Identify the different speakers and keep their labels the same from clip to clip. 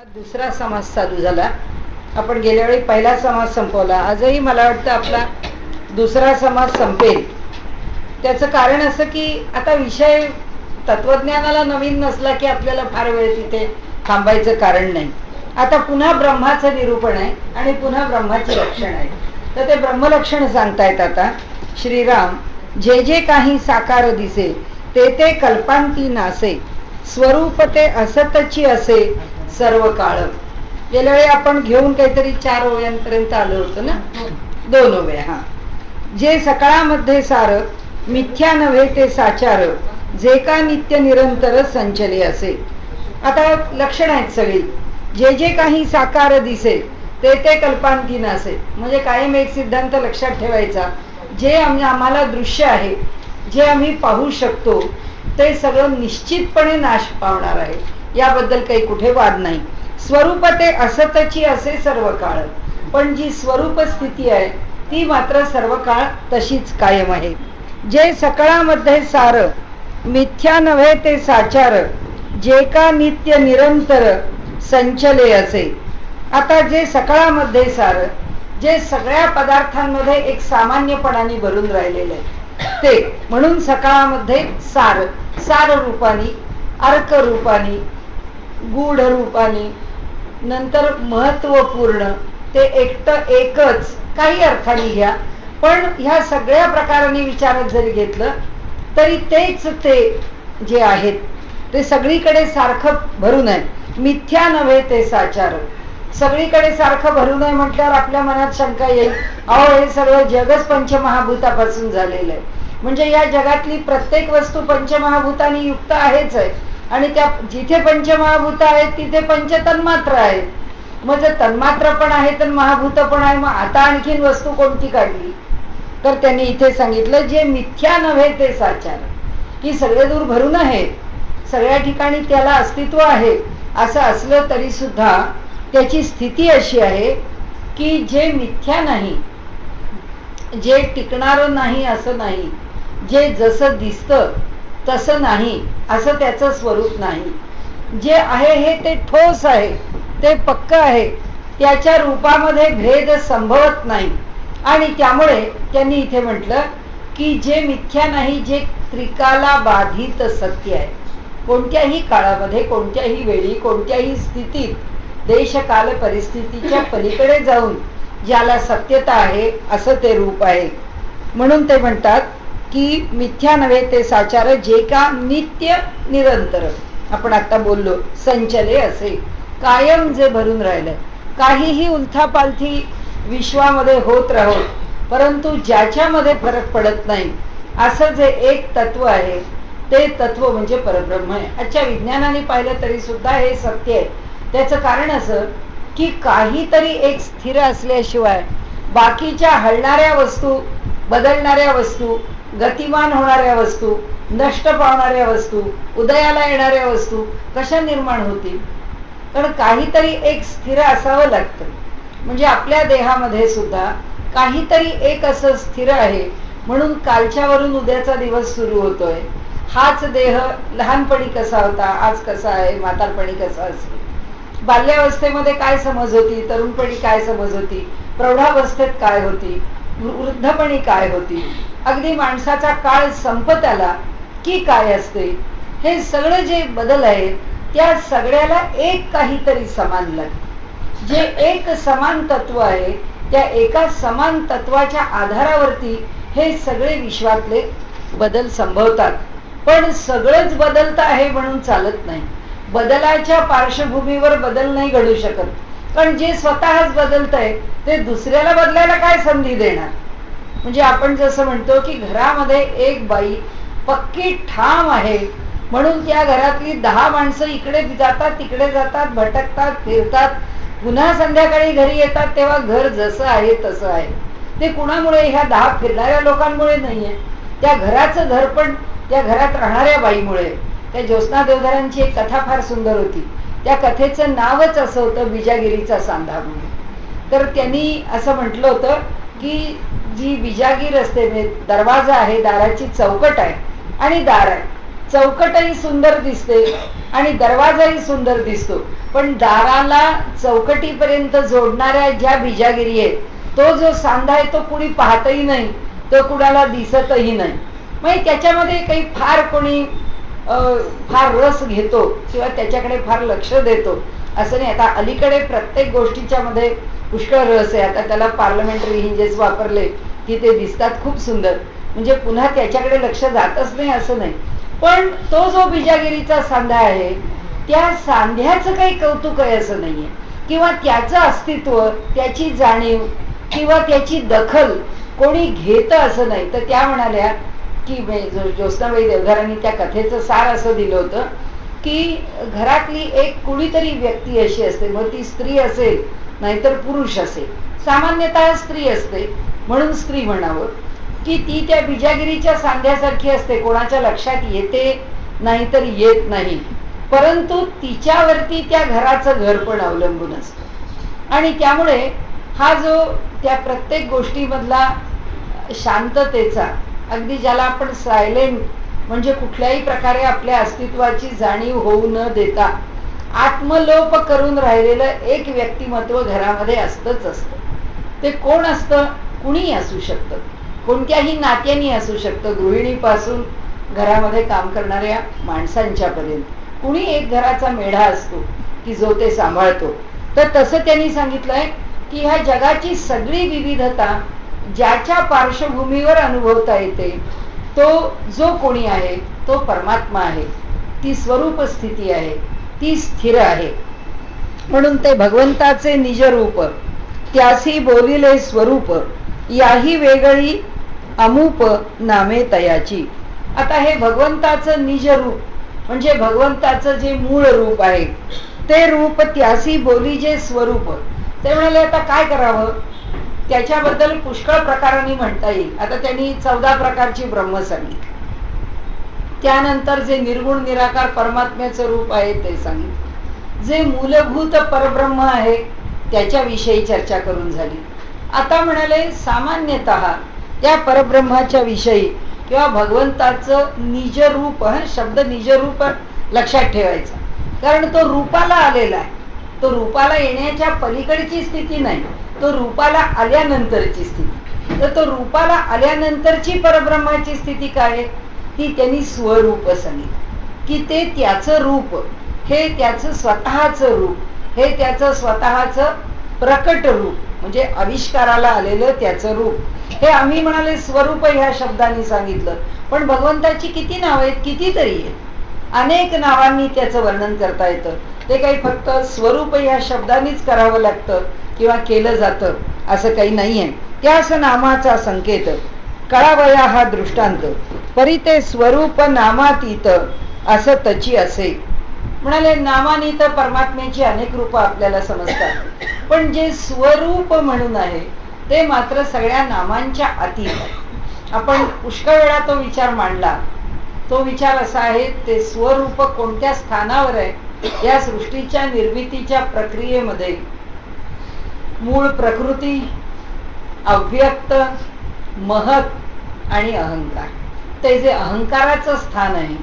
Speaker 1: दुसरा समास चालू झाला. आपण गेल्या वेळी पहिला समास संपवला. आजही मला वाटतं आपला दुसरा समास संपेल. त्याचं कारण असं की आता विषय तत्वज्ञानाला नवीन नसला की आपल्याला फार वेळ तिथे थांबायचं कारण नाही. आता पुन्हा ब्रह्माचं निरूपण आहे आणि पुन्हा ब्रह्माची लक्षण आहे. तर ते ब्रह्मलक्षण सांगतायत आता श्रीराम. जे जे काही साकार दिसे ते ते कल्पांती नासे, स्वरूप ते असतची असे सर्व काळ. गेल्या वेळी आपण घेऊन काहीतरी 4 ओव्यांपर्यंत आलो होतो ना. 2 ओव्या. हा. जे सकाळामध्ये सार, मिथ्या नव्हे ते साचार, जे का नित्य निरंतर संचले असे. आता लक्षण आहेत सगळी. जे जे काही साकार दिसे ते ते कल्पांती नासे. म्हणजे कायम एक सिद्धांत लक्षात ठेवायचा. जे आम्हाला दृश्य आहे, जे आम्ही पाहू शकतो ते सगळं निश्चितपणे नाश पावणार आहे. याबद्दल काही कुठे वाद नाही. स्वरूप ते असतची असे सर्व काळ. पण जी स्वरूप स्थिती आहे ती मात्र सर्व काळ तशीच कायम आहे. जे सकळामध्ये सार, मिथ्या नव्हे ते साचार, जे का नित्य निरंतर संचले असे. आता जे सकळामध्ये सार, जे सगळ्या पदार्थांमध्ये एक सामान्यपणाने भरून राहिलेलं आहे ते म्हणून सकाळामध्ये सार, सार रूपानी, अर्क रूपानी, गूढ रूपानी, नंतर महत्वपूर्ण, ते एकटं एकच, काही अर्थाने घ्या. पण ह्या सगळ्या प्रकाराने विचारात जरी घेतलं तरी तेच ते जे आहेत ते सगळीकडे सारखं भरून आहे. मिथ्या नव्हे ते साचार. सगळीकडे सारखं भरून आहे म्हटल्यावर आपल्या मनात शंका येईल, अहो हे सगळं जगच पंचमहाभूतापासून झालेलं आहे. म्हणजे या जगातली प्रत्येक वस्तू पंचमहाभूतांनी युक्त आहेच आहे. आणि त्या जिथे पंचमहाभूत आहेत तिथे पंचतन्मात्र आहेत. मग जर तन्मात्र पण आहे तर महाभूत पण आहे, मग आता आणखीन वस्तू कोणती काढली. तर त्यांनी इथे सांगितलं जे मिथ्या नव्हे ते साचार, की सगळे दूर भरून आहेत, सगळ्या ठिकाणी त्याला अस्तित्व आहे. असं असलं तरी सुद्धा त्याची स्थिती अशी आहे की जे मिथ्या नाही, जे टिकणारं नाही असं नाही, जे जसं दिसतं तसं नाही असं त्याचं स्वरूप नाही. जे आहे हे ते ठोस आहे, ते पक्क आहे, त्याच्या रूपामध्ये भेद संभवत नाही. आणि त्यामुळे त्यांनी इथे म्हटलं की जे मिथ्या नाही, जे त्रिकाला बाधित सत्य आहे. कोणत्याही काळामध्ये, कोणत्याही वेळी, कोणत्याही स्थितीत, देशकाल परिस्थितीच्या पलीकडे जाऊन ज्याला सत्यता आहे असं ते रूप आहे. म्हणून ते म्हणतात की मिथ्या नव्हे ते साचार, जे का नित्य निरंतर, आपण आता बोललो, संचले असे, कायम जे भरून राहिलं. काहीही उलथापालथी विश्वामध्ये होत राहो, परंतु ज्याच्यामध्ये फरक पडत नाही असं जे एक तत्व आहे ते तत्व म्हणजे परब्रह्म आहे. अच्छा, विज्ञानाने पाहिलं तरी सुद्धा हे सत्य आहे. त्याचं कारण असं की काहीतरी एक स्थिर असल्याशिवाय बाकीच्या हलणाऱ्या वस्तू, बदलणाऱ्या वस्तू, गतिमान होणाऱ्या वस्तू, नष्ट पावणाऱ्या वस्तू, उदयाला येणाऱ्या वस्तू कशा निर्माण होतील. कारण काहीतरी एक स्थिर असावं लागतं. म्हणजे आपल्या देहामध्ये सुद्धा काहीतरी एक असं स्थिर आहे. म्हणून कालच्यावरून उद्याचा दिवस सुरू होतोय. हाच देह लहानपणी कसा होता, आज कसा आहे, म्हातारपणी कसा असेल, बाल्यावस्थेमध्ये काय समज होती, तरुणपणी काय समज होती, प्रौढावस्थेत काय होती, वृद्धपणी काय होती, अगदी माणसाचा काळ संपत आला की काय असते. हे सगळं जे बदल आहेत त्या सगळ्याला एक काहीतरी समान लागते. जे एक समान तत्व आहे त्या एका समान तत्वाच्या आधारावरती हे सगळे विश्वातले बदल संभवतात. पण सगळंच बदलत आहे म्हणून चालत नाही. बदलाच्या पार्श्वभूमीवर बदल नाही घडू शकत. कारण जे स्वतःच बदलत आहे ते दुसऱ्याला बदलायला काय संधी देणार. म्हणजे आपण जसं म्हणतो की घरामध्ये एक बाई पक्की ठाम आहे म्हणून त्या घरातली 10 माणसं इकडे जातात, तिकडे जातात, भटकतात, फिरतात, पुन्हा संध्याकाळी घरी येतात तेव्हा घर जसं आहे तसं आहे. ते कुणामुळे, ह्या 10 फिरणाऱ्या लोकांमुळे नाहीये. त्या घराचं घर पण त्या घरात राहणाऱ्या बाईमुळे. त्या ज्योत्स्ना देवधरांची एक कथा फार सुंदर होती. त्या कथेचं नावच असं होतं बिजागिरीचा सांधा म्हणून. तर त्यांनी असं म्हटलं होतं की जी बिजागीर असते, दरवाजा आहे, दाराची चौकट आहे आणि दार आहे. चौकटही सुंदर दिसते आणि दरवाजाही सुंदर दिसतो, पण दाराला चौकटीपर्यंत जोडणाऱ्या ज्या बिजागिरी आहेत, तो जो सांधा आहे तो कुणी पाहतही नाही, तो कुणाला दिसतही नाही. म्हणजे त्याच्यामध्ये काही फार कोणी फार रस घेतो किंवा त्याच्याकडे फार लक्ष देतो असं नाही. आता अलीकडे प्रत्येक गोष्टीच्या मध्ये पुष्कळ रस आहे. आता त्याला पार्लमेंटरी हिंजेस वापरले की ते दिसतात खूप सुंदर, म्हणजे पुन्हा त्याच्याकडे लक्ष जातच नाही असं नाही. पण तो जो बिजागिरीचा सांधा आहे, त्या सांध्याचं काही कौतुक आहे असं नाहीये, किंवा त्याचं अस्तित्व, त्याची जाणीव किंवा त्याची दखल कोणी घेत असं नाही. तर त्या म्हणाल्या की ज्योत्स्नाबाई देवधरांनी त्या कथेचं सार असं दिलं होतं की घरातली एक कुणीतरी व्यक्ती अशी असते, मग ती स्त्री असेल नाहीतर पुरुष असेल, सामान्यतः स्त्री असते म्हणून स्त्री म्हणावं, की ती त्या बिजागिरीच्या सांध्यासारखी असते, कोणाच्या लक्षात येते नाहीतर येत नाही, परंतु तिच्यावरती त्या घराचं घर पण अवलंबून असतं. आणि त्यामुळे हा जो त्या प्रत्येक गोष्टीमधला शांततेचा, अगदी ज्याला आपण सायलेंट म्हणजे कुठल्याही प्रकारे आपल्या अस्तित्वाची जाणीव होऊ न देता आत्मलोप करून राहिलेलं एक व्यक्तिमत्व घरामध्ये असतंच असतं. ते कोण असतं? कुणीही असू शकतं, कोणत्याही नात्यानी असू शकतं, गृहिणीपासून घरामध्ये काम करणाऱ्या माणसांच्या पर्यंत कुणी एक घराचा मेढा असतो की जो ते सांभाळतो. तर तसं त्यांनी सांगितलंय की ह्या जगाची सगळी विविधता ज्याच्या पार्श्वभूमीवर अनुभवता येते, तो जो कोणी आहे तो परमात्मा आहे, ती स्वरूप स्थिती आहे, ती स्थिर आहे. म्हणून ते भगवंताचे निजरूप त्यासी बोलिले स्वरूप, याही वेगळी अमूप नामे तयाची. आता हे भगवंताचं निजरूप म्हणजे भगवंताचं जे मूळ रूप आहे ते रूप, त्यासी बोली जे स्वरूप. ते म्हणाले आता काय करावं, त्याच्याबद्दल पुष्कळ प्रकारांनी म्हणता येईल. आता त्यांनी 14 प्रकारची ब्रह्म सांगितली, त्यानंतर जे निर्गुण निराकार परमात्म्याचं रूप आहे ते सांगितलं, जे मूलभूत परब्रह्म आहे त्याच्याविषयी चर्चा करून झाली. आता म्हणाले सामान्यतः त्या परब्रह्माच्या विषयी किंवा भगवंताचं निजरूप, शब्द निजरूप लक्षात ठेवायचा, कारण तो रूपाला आलेला आहे. तो रूपाला येण्याच्या पलीकडची स्थिती नाही, तो रूपाला आल्यानंतरची स्थिती. तर तो रूपाला आल्यानंतरची परब्रह्माची स्थिती काय, ती त्यांनी स्वरूप सांगितलं, की ते त्याचं रूप, हे त्याचं स्वतःचं रूप, हे त्याचं स्वतःचं प्रकट रूप, म्हणजे आविष्काराला आलेलं त्याचं रूप. हे आम्ही म्हणाले स्वरूप ह्या शब्दाने सांगितलं, पण भगवंताची किती नाव आहेत, कितीतरी आहेत, अनेक नावांनी त्याचं वर्णन करता येतं. ते काही फक्त स्वरूप ह्या शब्दानेच करावं लागतं किंवा केलं जातं असं काही नाहीये. त्याच नामाचा संकेत कळावया हा दृष्टांत, परी ते स्वरूप नामातीत असं तची असे. म्हणाले नामानीत परमात्म्याची अनेक रूप आपल्याला समजतात, पण जे स्वरूप म्हणून आहे ते मात्र सगळ्या नामांच्या अतीत आहे. आपण पुष्कळ वेळा तो विचार मांडला. तो विचार असा आहे, ते स्वरूप कोणत्या स्थानावर आहे या सृष्टीच्या निर्मितीच्या प्रक्रियेमध्ये. मूळ प्रकृती, अव्यक्त, महत आणि अहंकार. ते जे अहंकाराचं स्थान आहे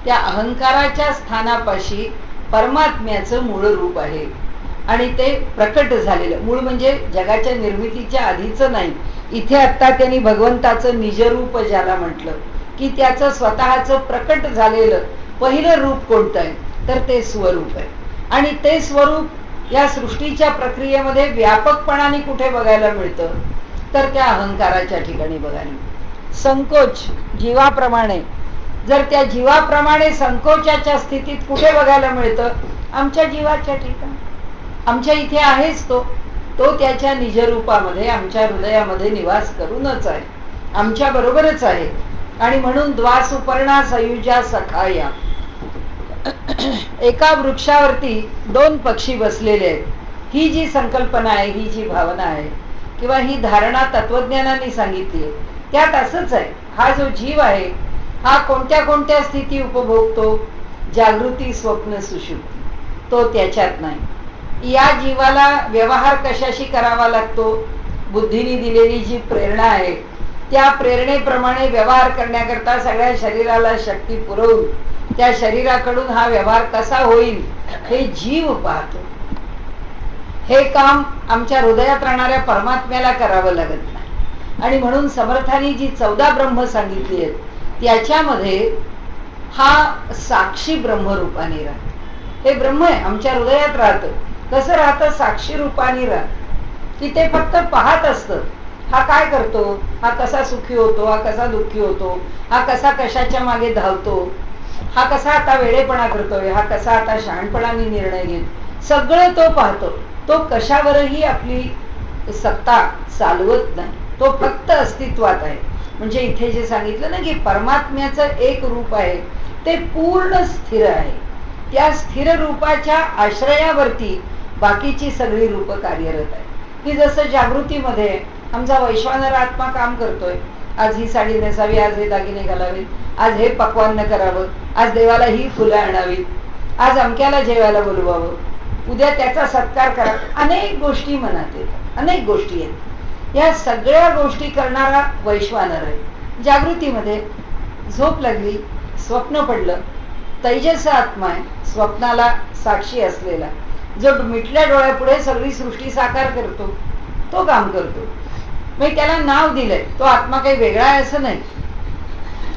Speaker 1: त्या अहंकाराच्या स्थानापाशी परमात्म्याचं मूळ रूप आहे आणि ते प्रकट झालेलं मूळ म्हणजे जगाच्या निर्मितीच्या आधीचं नाही. इथे आता त्यांनी भगवंताचं निजरूप ज्याला म्हटलं, की त्याचं स्वतःचं प्रकट झालेलं पहिलं रूप कोणतं आहे, तर ते स्वरूप आहे. आणि ते स्वरूप या सृष्टीच्या प्रक्रियेमध्ये व्यापकपणाने कुठे बघायला मिळतं, तर त्या अहंकाराच्या ठिकाणी बघायला मिळतं. संकोच जीवाप्रमाणे, जर त्या जीवाप्रमाणे संकोचाच्या स्थितीत कुठे बघायला मिळतं, आमच्या जीवाच्या ठिकाणी. आमच्या इथे आहेच तो, तो त्याच्या निजरूपामध्ये आमच्या हृदयामध्ये निवास करूनच आहे, आमच्या बरोबरच आहे. आणि म्हणून द्वासुपर्णा सयुजा सखाया, एका वृक्षावरती 2 पक्षी बसलेले आहेत, ही जी संकल्पना आहे, ही जी भावना आहे किंवा ही धारणा तत्वज्ञानाने सांगितली आहे, त्यात असंच आहे. हा जो जीव आहे हा कोणत्या कोणत्या स्थिती उपभोगतो, जागृती, स्वप्न, सुषुप्ती, तो त्याच्यात नाही. या जीवाला व्यवहार कशाशी करावा लागतो, बुद्धीने दिलेली जी प्रेरणा आहे त्या प्रेरणेप्रमाणे व्यवहार करण्याकरता सगळ्या शरीराला शक्ती पुरवून त्या शरीराकडून हा व्यवहार कसा होईल हे जीव पाहतो. हे काम आमच्या हृदयात राहणाऱ्या परमात्म्याला करावं लागत नाही. आणि म्हणून समर्थांनी जी 14 ब्रह्म सांगितली आहेत त्याच्यामध्ये हा साक्षी ब्रह्मरूपाने राहतो. हे ब्रह्म आहे, आमच्या हृदयात राहतं. कसं राहतं? साक्षी रूपाने राहतं, की ते फक्त पाहत असतं. हा काय करतो, हा कसा सुखी होतो, हा कसा दुःखी होतो, हा कसा कशाच्या मागे धावतो, हा कसा आता वेडेपणा करतोय, हा कसा आता शहाणपणाने निर्णय घेत, सगळं तो पाहतो. तो कशावरही आपली सत्ता चालवत नाही, तो फक्त अस्तित्वात आहे. म्हणजे इथे जे सांगितलं ना की परमात्म्याचं एक रूप आहे ते पूर्ण स्थिर आहे. त्या स्थिर रूपाच्या आश्रयावरती बाकीची सगळी रूप कार्यरत आहे. की जसं जागृतीमध्ये आमचा वैश्वानर आत्मा काम करतोय, आज ही साडी नेसावी, आज हे दागिने घालावे, आज हे पक्वान्न करावं, आज देवाला ही फुलं आणावीत, आज अमक्याला जेवायला बोलवावं, उद्या त्याचा सत्कार करा. अनेक गोष्टी मनात येतात, अनेक गोष्टी आहेत. या सगळ्या गोष्टी करणारा वैश्वानर आहे. जागृतीमध्ये झोप लागली, स्वप्न पडलं, तैजस आत्मा आहे, स्वप्नाला साक्षी असलेला, जो मिटल्या डोळ्यापुढे सगळी सृष्टी साकार करतो, तो काम करतो. मग त्याला नाव दिलंय, तो आत्मा काही वेगळा आहे असं नाही.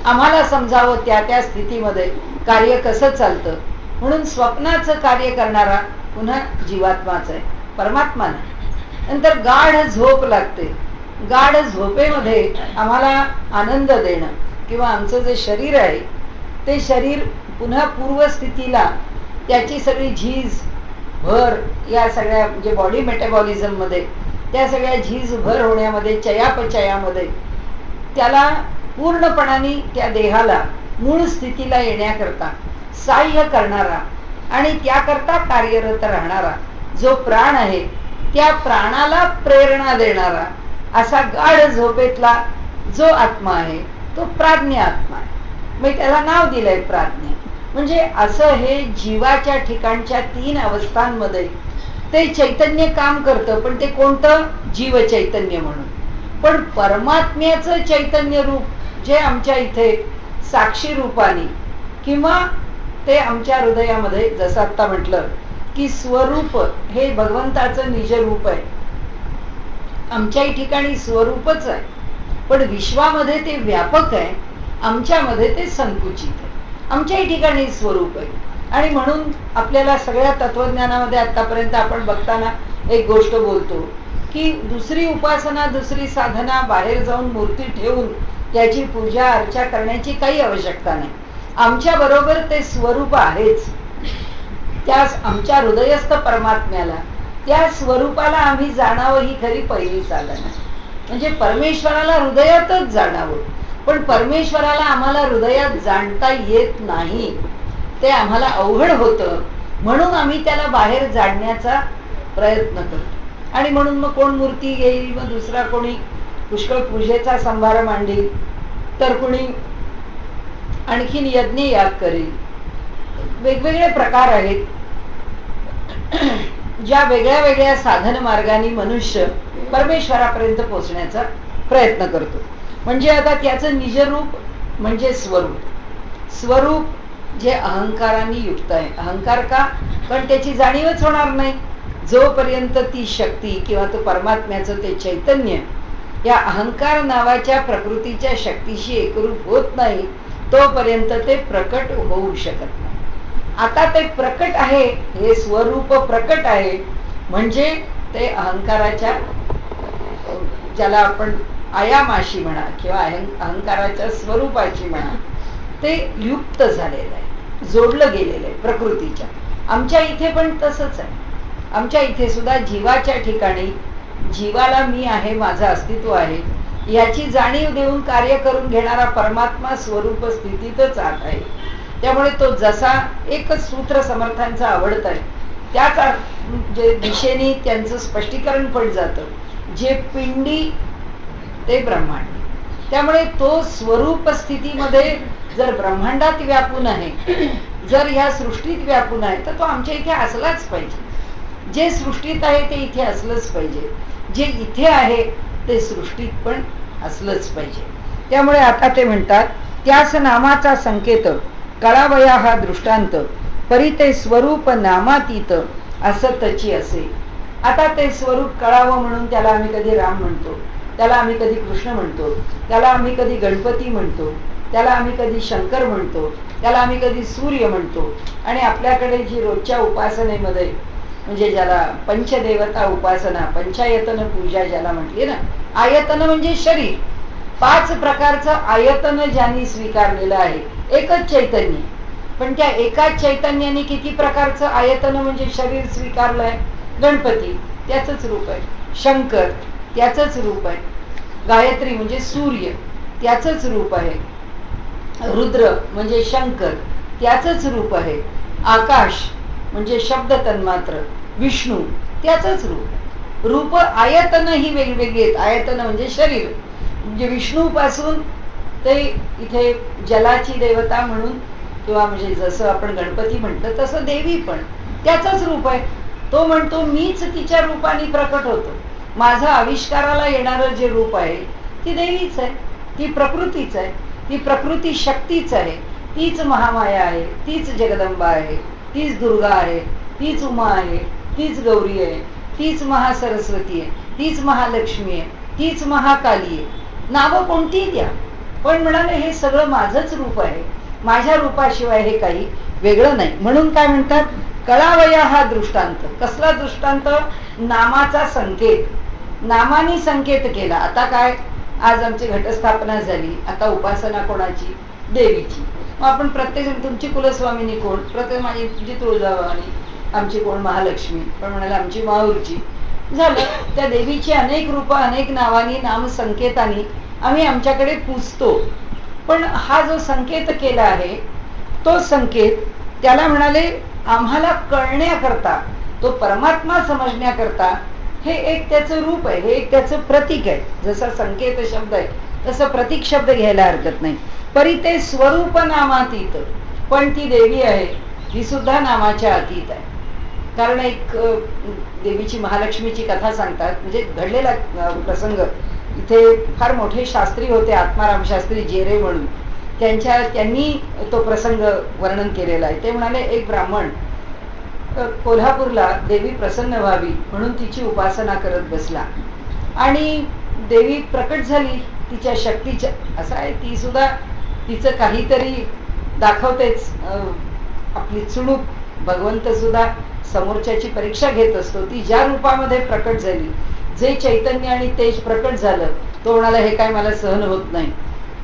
Speaker 1: आम्हाला समजावं त्या त्या स्थितीमध्ये कार्य कसं चालतं, म्हणून स्वप्नाचं कार्य करणारा पुन्हा जीवात्माच आहे, परमात्मा नाही. नंतर गाढ झोप लागते. गाढ झोपेमध्ये आम्हाला आनंद देणं किंवा आमचं जे शरीर आहे ते शरीर पुन्हा पूर्वस्थितीला, त्याची सगळी झीज भर या सगळ्या म्हणजे बॉडी मेटाबॉलिझम मध्ये त्या सगळ्या झीज भर होण्यामध्ये, चयापचयामध्ये त्याला पूर्णपणाने त्या देहाला मूळ स्थितीला येण्याकरता सहाय्य करणारा आणि त्याकरता कार्यरत राहणारा जो प्राण आहे, त्या प्राणाला प्रेरणा देणारा असा गाढ झोपेतला जो आत्मा आहे तो प्राज्ञ आत्मा आहे. मग त्याला नाव दिलंय प्राज्ञ. म्हणजे असं हे जीवाच्या ठिकाणच्या 3 अवस्थांमध्ये ते चैतन्य काम करतं. पण ते कोणतं? जीव चैतन्य म्हणून. पण परमात्म्याचं चैतन्य रूप जे आमच्या इथे साक्षी रूपाने किंवा ते आमच्या हृदयामध्ये, जसं आता म्हटलं की स्वरूप हे भगवंताचं निज रूप आहे. आमच्याही ठिकाणी स्वरूपच आहे, पण विश्वामध्ये ते व्यापक आहे, आमच्यामध्ये ते संकुचित आहे. आमच्याही ठिकाणी स्वरूप आहे. आणि म्हणून आपल्याला सगळ्या तत्वज्ञानामध्ये आतापर्यंत आपण बघताना एक गोष्ट बोलतो की दुसरी उपासना, दुसरी साधना, बाहेर जाऊन मूर्ती ठेवून त्याची पूजा अर्चा करण्याची काही आवश्यकता नाही. आमच्या बरोबर ते स्वरूप आहेच. त्या आमच्या हृदयस्थ परमात्म्याला, त्या स्वरूपाला आम्ही जाणावं ही खरी पहिली चालना. म्हणजे परमेश्वराला हृदयातच जाणावं, पण परमेश्वराला आम्हाला हृदयात जाणता येत नाही, ते आम्हाला अवघड होतं. म्हणून आम्ही त्याला बाहेर जाणण्याचा प्रयत्न करतो. आणि म्हणून मग कोण मूर्ती घेईल, मग दुसरा कोणी पुष्कळ पूजेचा संभार मांडील, तर कोणी आणखीन यज्ञ याग करेल. वेगवेगळे प्रकार आहेत. ज्या वेगळ्या वेगळ्या साधन मार्गाने मनुष्य परमेश्वरापर्यंत पोहोचण्याचा प्रयत्न करतो. म्हणजे आता त्याचं निजरूप म्हणजे स्वरूप. स्वरूप जे अहंकाराने युक्त आहे. अहंकार का? पण त्याची जाणीवच होणार नाही जोपर्यंत ती शक्ती किंवा तो परमात्म्याचं ते चैतन्य या अहंकार नावाच्या प्रकृतीच्या शक्तीशी एकरूप होत नाही, तोपर्यंत ते प्रकट होऊ शकत नाही. आता ते प्रकट आहे, हे स्वरूप प्रकट आहे, म्हणजे ते अहंकाराच्या, ज्याला आपण आयामाशी म्हणा किंवा अहंकाराच्या स्वरूपाची म्हणा, ते युक्त झालेलं आहे, जोडलं गेलेलं आहे प्रकृतीच्या. आमच्या इथे पण तसंच आहे. आमच्या इथे सुद्धा जीवाच्या ठिकाणी जीवाला मी आहे, माझं अस्तित्व आहे याची जाणीव देऊन कार्य करून घेणारा परमात्मा स्वरूप स्थितीतच आत आहे. त्यामुळे तो जसा एकच सूत्र समर्थांचं आवडत आहे त्याच जे दिशेने त्यांचं स्पष्टीकरण पड जातं, जे पिंडी ते ब्रह्मांड. त्यामुळे तो स्वरूप स्थितीमध्ये जर ब्रह्मांडात व्यापून आहे, जर ह्या सृष्टीत व्यापून आहे, तर तो आमच्या इथे असलाच पाहिजे. जे सृष्टीत आहे ते इथे असलंच पाहिजे, जे इथे आहे ते सृष्टीत पण असलंच पाहिजे. त्यामुळे आता ते म्हणतात त्याच नामाचा संकेत कळावया हा दृष्टांत, परी ते स्वरूप नामातीत असतची असे. आता ते स्वरूप कळावं म्हणून त्याला आम्ही कधी राम म्हणतो, त्याला आम्ही कधी कृष्ण म्हणतो, त्याला आम्ही कधी गणपती म्हणतो, त्याला आम्ही कधी शंकर म्हणतो, त्याला आम्ही कधी सूर्य म्हणतो. आणि आपल्याकडे जी रोजच्या उपासनेमध्ये म्हणजे ज्याला पंचदेवता उपासना, पंचायतन पूजा ज्याला म्हटली ना, आयतन म्हणजे शरीर, 5 प्रकारचं आयतन ज्यांनी स्वीकारलेलं आहे, एकच चैतन्य. पण त्या एकाच चैतन्याने किती प्रकारचं आयतन म्हणजे शरीर स्वीकारलंय? गणपती त्याचंच रूप आहे, शंकर त्याचंच रूप आहे, गायत्री म्हणजे सूर्य त्याचंच रूप आहे, रुद्र म्हणजे शंकर त्याचंच रूप आहे, आकाश म्हणजे शब्द तन्मात्र विष्णू त्याचंच रूप. रूप आयतन ही वेगवेगळी आहेत. आयतन म्हणजे शरीर, म्हणजे विष्णू पासून ते इथे जलाची देवता म्हणून, किंवा म्हणजे जसं आपण गणपती म्हटलं तसं देवी पण त्याचंच रूप आहे. तो म्हणतो मीच तिच्या रूपाने प्रकट होतो. माझं आविष्काराला येणारं जे रूप आहे ती देवीच आहे, ती प्रकृतीच आहे, ती प्रकृती शक्तीच आहे, तीच महामाया आहे, तीच जगदंबा आहे, तीच दुर्गा आहे, तीच उमा आहे, तीच गौरी आहे, तीच महासरस्वती आहे, तीच महालक्ष्मी आहे, तीच महाकाली आहे. नावं कोणतीही द्या, पण म्हणाले हे सगळं माझंच रूप आहे, माझ्या रूपाशिवाय हे काही वेगळं नाही. म्हणून काय म्हणतात? कळावया हा दृष्टांत. कसला दृष्टांत? नामाचा संकेत, नामानी संकेत केला. आता काय, आज आमची घटस्थापना झाली, आता उपासना कोणाची? देवीची. मग आपण प्रत्येक, तुमची कुलस्वामिनी कोण? प्रत्येक माझी तुझी तुळजाभवानी, आमची कोण? महालक्ष्मी. पण म्हणाले आमची माहूरची. झालं, त्या देवीची अनेक रूपं अनेक नावानी नाम संकेतानी आम्ही आमच्याकडे पूजतो. पण हा जो संकेत केला आहे तो संकेत त्याला म्हणाले आम्हाला कळण्याकरता, तो परमात्मा समजण्याकरता हे एक त्याचं रूप आहे, हे एक त्याचं प्रतीक आहे. जसा संकेत शब्द आहे तसं प्रतीक शब्द घ्यायला हरकत नाही. परी ते स्वरूप नामातीत, पण ती देवी आहे ही सुद्धा नामाच्या अतीत आहे. कारण एक देवीची महालक्ष्मीची कथा सांगतात, म्हणजे घडलेला प्रसंग. इथे फार मोठे शास्त्री होते, आत्माराम शास्त्री जेरे म्हणून, त्यांनी तो प्रसंग वर्णन केलेला आहे. ते म्हणाले एक ब्राह्मण कोल्हापूरला देवी प्रसन्न व्हावी म्हणून तिची उपासना करत बसला, आणि देवी प्रकट झाली तिच्या शक्तीच्या. असं आहे, ती सुद्धा तिचं काहीतरी दाखवतेच, आपली चुणूक. भगवंत सुद्धा समोरच्याची परीक्षा घेत असतो. ती ज्या रूपामध्ये प्रकट झाली, जे चैतन्य आणि तेज प्रकट झालं, तो म्हणाला हे काय मला सहन होत नाही.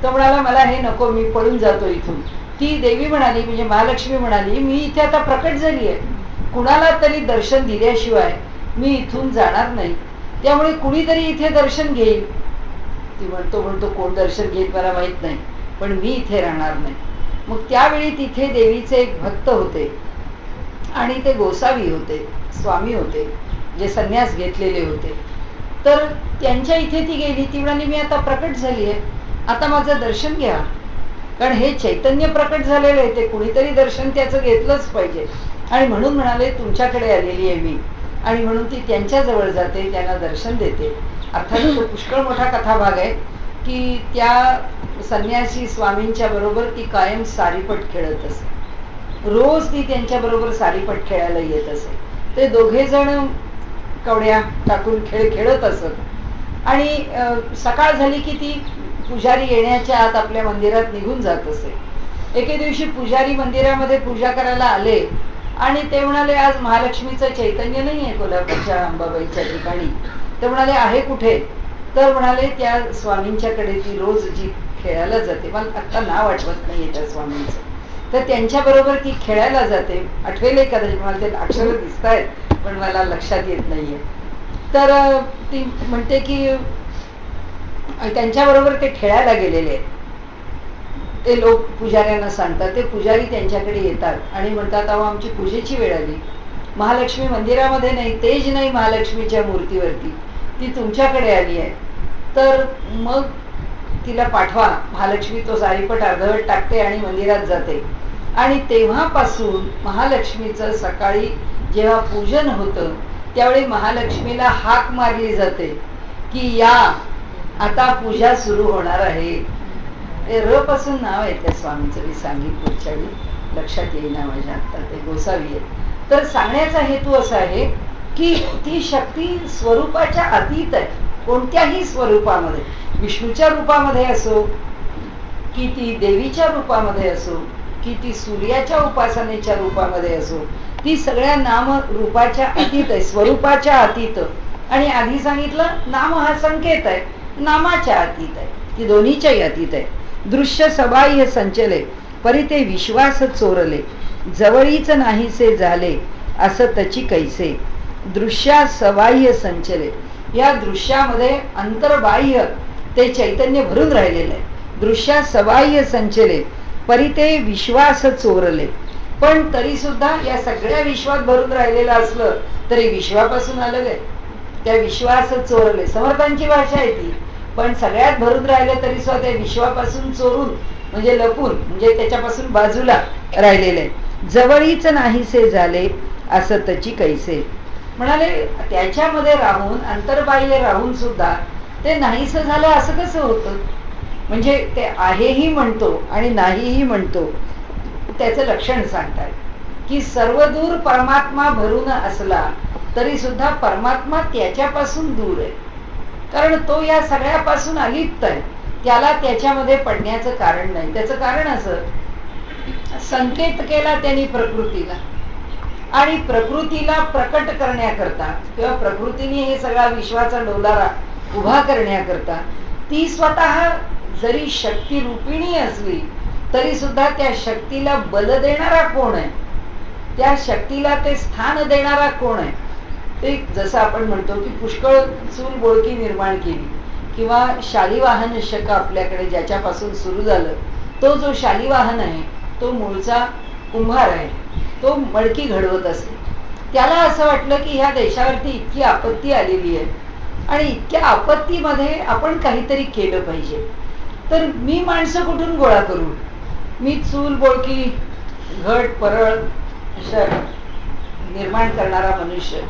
Speaker 1: तो म्हणाला मला हे नको, मी पळून जातो इथून. ती देवी म्हणाली, म्हणजे महालक्ष्मी म्हणाली, मी इथे आता प्रकट झाली आहे, कुणाला तरी दर्शन दिल्याशिवाय मी इथून जाणार नाही, त्यामुळे कुणीतरी इथे दर्शन घेईल. ती म्हणतो कोण दर्शन घेईल मला माहित नाही, पण मी इथे राहणार नाही. मग त्यावेळी तिथे देवीचे एक भक्त होते, आणि ते गोसावी होते, स्वामी होते, जे संन्यास घेतलेले होते. तर त्यांच्या इथे ती गेली. ती म्हणाली मी आता प्रकट झाली आहे, आता माझं दर्शन घ्या. कारण हे चैतन्य प्रकट झालेलं आहे, ते कुणीतरी दर्शन त्याचं घेतलंच पाहिजे. आणि म्हणून म्हणाले तुमच्याकडे आलेली आहे मी. आणि म्हणून ती त्यांच्या जवळ जाते, त्यांना दर्शन देते. अर्थात तो पुष्कळ मोठा कथाभाग आहे की त्या संन्यासी स्वामींच्या बरोबर ती कायम सारीपट खेळत असे. रोज ती त्यांच्या बरोबर सारीपट खेळायला येत असे. ते दोघे जण कवड्या टाकून खेळ खेळत असत. आणि सकाळ झाली की ती पुजारी येण्याच्या आत आपल्या मंदिरात निघून जात असे. एके दिवशी पुजारी मंदिरामध्ये पूजा करायला आले, आणि ते म्हणाले आज महालक्ष्मीचं चैतन्य नाही आहे कोल्हापूरच्या अंबाबाईच्या ठिकाणी. ते म्हणाले आहे कुठे? तर म्हणाले त्या स्वामींच्याकडे ती रोज जी खेळायला जाते, मला आत्ता नाव आठवत नाहीये त्या स्वामींचं, तर त्यांच्या बरोबर ती खेळायला जाते. आठवेल कदाचित, मला ते अक्षरं दिसत आहेत पण मला लक्षात येत नाहीये. तर ती म्हणते की त्यांच्याबरोबर ते खेळायला गेलेले आहेत. ते लोक पुजाऱ्यांना सांगतात, ते पुजारी त्यांच्याकडे येतात आणि म्हणतात अहो आमची पूजेची वेळ आली, महालक्ष्मी मंदिरामध्ये नाही, तेज नाही महालक्ष्मीच्या मूर्तीवरती, ती तुमच्याकडे आली आहे, तर मग तिला पाठवा. महालक्ष्मी तो सारीपट अर्धवट टाकते आणि मंदिरात जाते. आणि तेव्हापासून महालक्ष्मीचं सकाळी जेव्हा पूजन होतं त्यावेळी महालक्ष्मीला हाक मारली जाते की या आता पूजा सुरू होणार आहे. र पासून नाव आहे त्या स्वामींचं, मी सांगेन पुढच्या वेळी, लक्षात येईना माझ्या आता, ते गोसावी आहे. तर सांगण्याचा हेतू असा आहे की ती शक्ती स्वरूपाच्या अतीत आहे. कोणत्याही स्वरूपामध्ये, विष्णूच्या रूपामध्ये असो, की ती देवीच्या रूपामध्ये असो, की ती सूर्याच्या उपासनेच्या रूपामध्ये असो, ती सगळ्या नाम रूपाच्या अतीत आहे, स्वरूपाच्या अतीत. आणि आधी सांगितलं नाम हा संकेत आहे, नामाच्या अतीत आहे, ती दोन्हीच्याही अतीत आहे. दृश्य सबाह्य संचले परी ते विश्वास चोरले, जवळीच नाहीसे झाले असं तची कैसे. दृश्या सबाह्य संचले, या दृश्यामध्ये अंतर्बाह्य ते चैतन्य भरून राहिलेलं आहे. दृश्या सबाह्य संचले परी ते विश्वास चोरले. पण तरी सुद्धा या सगळ्या विश्वात भरून राहिलेलं असलं तरी विश्वापासून अलग आहे. त्या विश्वास चोरले, समर्थांची भाषा आहे ती. पण सगळ्यात भरून राहिलं तरी सुद्धा त्या विश्वापासून चोरून, म्हणजे लपून, म्हणजे त्याच्यापासून बाजूला राहिलेलं आहे. जवळीच नाहीसे झाले असं तची कैसे. म्हणाले त्याच्यामध्ये राहून, अंतर्बाह्य राहून सुद्धा ते नाहीसं झालं असं कसं होतं. म्हणजे ते आहेही म्हणतो आणि नाहीही म्हणतो. त्याचं लक्षण सांगतात की सर्वदूर परमात्मा भरून असला तरी सुद्धा परमात्मा त्याच्यापासून दूर आहे. कारण तो या सगळ्यापासून अलिप्त आहे. त्याला त्याच्यामध्ये पडण्याचं कारण नाही. त्याचं कारण असं, संकेत केला त्यांनी प्रकृतीला, आणि प्रकृतीला प्रकट करण्याकरता किंवा प्रकृतीने हे सगळा विश्वाचा डोलारा उभा करण्याकरता ती स्वतः जरी शक्ती रूपिणी असली तरी सुद्धा त्या शक्तीला बल देणारा कोण आहे, त्या शक्तीला ते स्थान देणारा कोण आहे. ते जसं आपण म्हणतो की पुष्कळ चूल बोळकी निर्माण केली, किंवा शालिवाहन शक आपल्याकडे ज्याच्यापासून सुरू झालं, तो जो शालिवाहन आहे तो मूळचा कुंभार आहे. तो मडकी घडवत असे. त्याला असं वाटलं की ह्या देशावरती इतकी आपत्ती आलेली आहे आणि इतक्या आपत्तीमध्ये आपण काहीतरी केलं पाहिजे. तर मी माणसं कुठून गोळा करू. मी चूल बोळकी, घट परळ अशा निर्माण करणारा मनुष्य,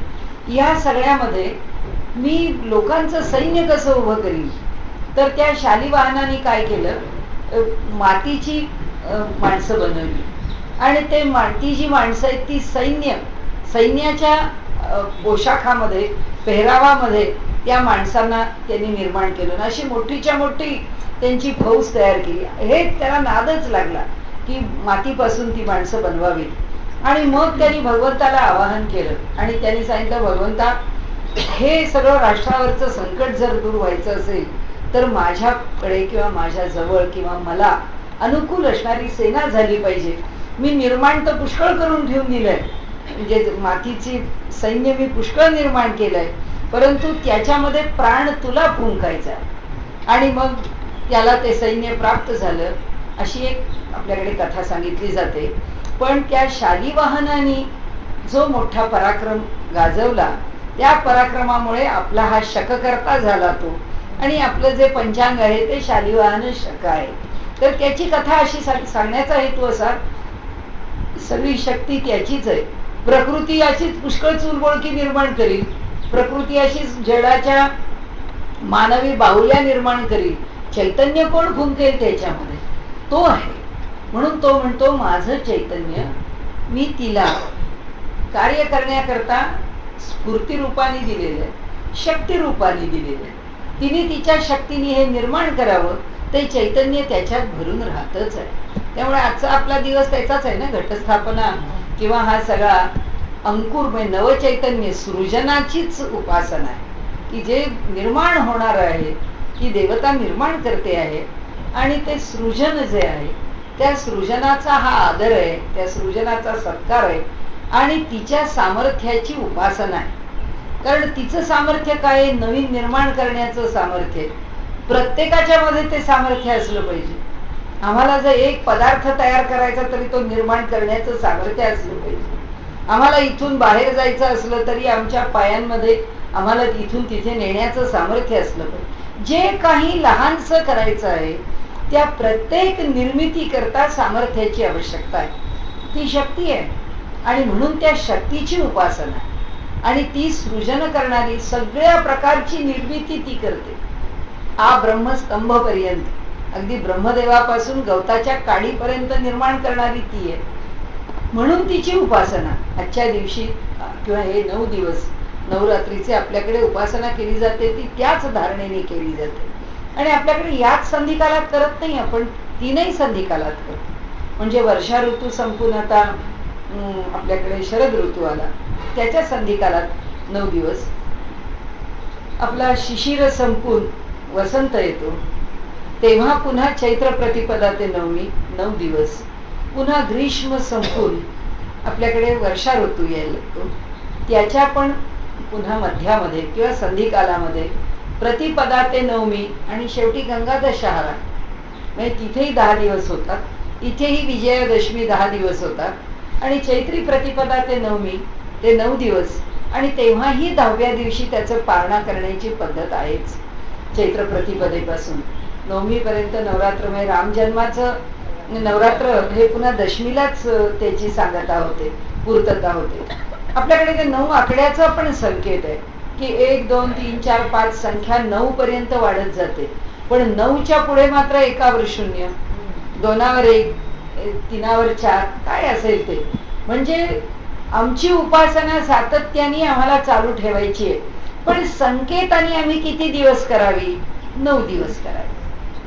Speaker 1: या सगळ्यामध्ये मी लोकांचं सैन्य कसं उभं करीन. तर त्या शालिवाहनाने काय केलं, मातीची माणसं बनवली, आणि ते ती जी माणसं आहेत ती सैन्याच्या पोशाखामध्ये, पेहरावामध्ये त्या माणसांना त्यांनी निर्माण केलं. अशी मोठीच्या मोठी त्यांची फौज तयार केली. हे त्याला नादच लागला की मातीपासून ती माणसं बनवावी. आणि मग त्यांनी भगवंताला आवाहन केलं आणि त्यांनी सांगितलं, भगवंता, हे सगळं राष्ट्रावरचं संकट जर दूर व्हायचं असेल तर माझ्याकडे किंवा माझ्या जवळ किंवा मला अनुकूल असणारी सेना झाली पाहिजे. मी निर्माण तर पुष्कळ करून ठेवून दिलंय, म्हणजे मातीची सैन्य मी पुष्कळ निर्माण केलंय, परंतु त्याच्यामध्ये प्राण तुला फुंकायचा. आणि मग त्याला ते सैन्य प्राप्त झालं, अशी एक आपल्याकडे कथा सांगितली जाते. पण त्या शालिवाहनाने जो मोठा पराक्रम गाजवला, त्या पराक्रमामुळे आपला हा शककर्ता झाला तो, आणि आपलं जे पंचांग आहे ते शालिवाहन शक आहे. तर त्याची कथा अशी सांगण्याचा हेतू असा, सगळी शक्ती त्याचीच आहे. प्रकृती अशीच पुष्कळ चूलबोळकी निर्माण करील, प्रकृती अशीच जडाच्या मानवी बाहुल्या निर्माण करील. चैतन्य कोण फुंकेल त्याच्यामध्ये, तो आहे. म्हणून तो म्हणतो, माझं चैतन्य मी तिला कार्य करण्याकरता स्फूर्ती रूपाने दिलेलं आहे, शक्ती रूपाने दिलेलं आहे. तिने तिच्या शक्तीने हे निर्माण करावं. ते चैतन्य त्याच्यात भरून राहतच आहे. त्यामुळे आजचा आपला दिवस त्याचाच आहे ना, घटस्थापना किंवा हा सगळा अंकुर म्हणजे नवचैतन्य सृजनाचीच उपासना आहे, की जे निर्माण होणार आहे, ती देवता निर्माण करते आहे. आणि ते सृजन जे आहे त्या सृजनाचा हा आदर आहे, त्या सृजनाचा सत्कार आहे, आणि तिच्या सामर्थ्याची उपासना आहे. कारण तिचं सामर्थ्य काय, नवीन निर्माण करण्याचं सामर्थ्य. प्रत्येकाच्या मध्ये ते सामर्थ्य असलं पाहिजे. आम्हाला जर एक पदार्थ तयार करायचा तरी तो निर्माण करण्याचं सामर्थ्य असलं पाहिजे. आम्हाला इथून बाहेर जायचं असलं तरी आमच्या पायांमध्ये आम्हाला इथून तिथे नेण्याचं सामर्थ्य असलं पाहिजे. जे काही लहानसं करायचं आहे त्या प्रत्येक निर्मिती करता सामर्थ्याची आवश्यकता आहे. ती शक्ती आहे, आणि म्हणून त्या शक्तीची उपासना आहे. आणि ती सृजन करणारी, सगळ्या प्रकारची निर्मिती ती करते, आ ब्रह्मस्तंभ पर्यंत. अगदी ब्रह्मदेवापासून गवताच्या काडीपर्यंत निर्माण करणारी ती आहे. म्हणून तिची उपासना आजच्या दिवशी किंवा हे 9 दिवस नवरात्रीचे आपल्याकडे उपासना केली जाते, ती त्याच धारणेने केली जाते. आणि आपल्याकडे याच संधिकालात करत नाही, आपण 3ही संधिकालात करतो. म्हणजे वर्षा ऋतू संपून आता आपल्याकडे शरद ऋतू आला, त्याच्या संधिकालात 9 दिवस. आपला शिशिर संपून वसंत येतो, तेव्हा पुन्हा चैत्र प्रतिपदा ते नवमी 9 दिवस. पुन्हा ग्रीष्म संपून आपल्याकडे वर्षा ऋतू यायला लागतो, त्याच्या पण पुन्हा मध्यामध्ये किंवा संधिकालामध्ये प्रतिपदा ते नवमी आणि शेवटी गंगा दशहरा, म्हणजे तिथेही 10 दिवस होतात, इथेही विजयादशमी 10 दिवस होतात. आणि चैत्री प्रतिपदा ते नवमी ते 9 दिवस. आणि तेव्हाही 10व्या दिवशी त्याचं पारणा करण्याची पद्धत आहेच. चैत्र प्रतिपदेपासून नवमीपर्यंत नवरात्र, म्हणजे रामजन्माचं नवरात्र हे पुन्हा दशमीलाच त्याची सांगता होते, पूर्तता होते. आपल्याकडे ते 9 आकड्याचा पण संकेत आहे की 1 2 3 4 5 संख्या 9 पर्यंत वाढत जाते. पण 9च्या पुढे मात्र 1वर 0, 2वर 1, 3वर 4 काय असेल ते. म्हणजे आमची उपासना सातत्याने आम्हाला चालू ठेवायची आहे. पण संकेताने आम्ही किती दिवस करावी? 9 दिवस करावी.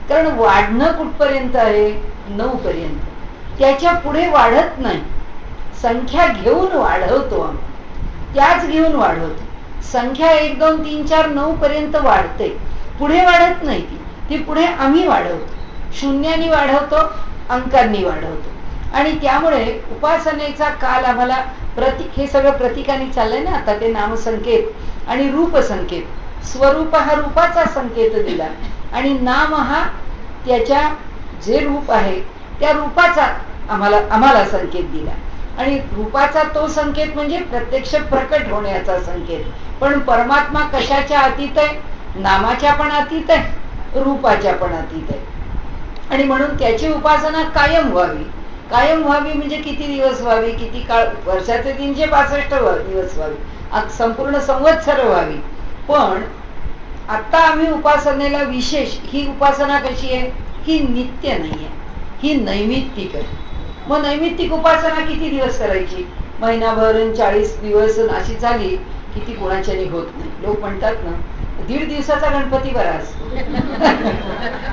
Speaker 1: कारण वाढणं कुठपर्यंत आहे? 9 पर्यंत. त्याच्या पुढे वाढत नाही. संख्या घेऊन वाढवतो आम्ही, त्याच घेऊन वाढवतो. संख्या 1 2 3 4 9 पर्यंत वाढते, पुढे वाढत नाही. ती पुढे आम्ही वाढवतो, शून्यानी वाढवतो, अंकांनी वाढवतो. आणि त्यामुळे उपासनेचा काल आम्हाला हे सगळं प्रतीकाने चाललंय ना आता, ते नामसंकेत आणि रूपसंकेत. स्वरूप हा रूपाचा संकेत दिला आणि नाम हा त्याच्या जे रूप आहे त्या रूपाचा आम्हाला संकेत दिला. आणि रूपाचा तो संकेत म्हणजे प्रत्यक्ष प्रकट होण्याचा संकेत. पण परमात्मा कशाच्या अतीत आहे? नामाच्या पण अतीत आहे, रूपाच्या पण अतीत आहे. आणि म्हणून त्याची उपासना कायम व्हावी. कायम व्हावी म्हणजे किती दिवस व्हावी? किती काळ? वर्षाचे 365 दिवस व्हावी, संपूर्ण संवत्सर व्हावी. पण आता आम्ही उपासनेला विशेष, ही उपासना कशी आहे? ही नित्य नाही आहे, ही नैमित्तिक आहे. मग नैमित्तिक उपासना किती दिवस करायची? महिनाभर 40 दिवस अशी झाली की ती कोणाच्याने होत नाही. लोक म्हणतात ना 1.5 दिवसाचा गणपती बरा असतो.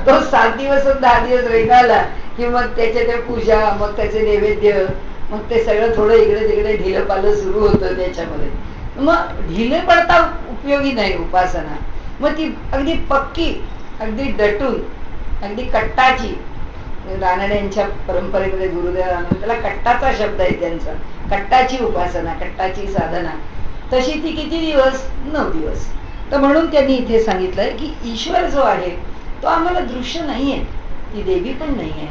Speaker 1: तो 7 दिवस 10 दिवस रेगाला कि मग त्याच्या त्या पूजा, मग त्याचे नैवेद्य, मग ते सगळं थोडं इकडे तिकडे ढिलं पालं सुरू होतं त्याच्यामध्ये. मग ढिले पडता उपयोगी नाही उपासना. मग ती अगदी पक्की, अगदी डटून, अगदी कट्टाची. रानड्यांच्या परंपरेमध्ये गुरुदेव त्याला कट्टाचा शब्द आहे त्यांचा, कट्टाची उपासना, कट्टाची साधना. तशी ती किती दिवस? 9 दिवस. तर म्हणून त्यांनी इथे सांगितलंय की ईश्वर जो आहे तो आम्हाला दृश्य नाहीये, ती देवी पण नाहीये.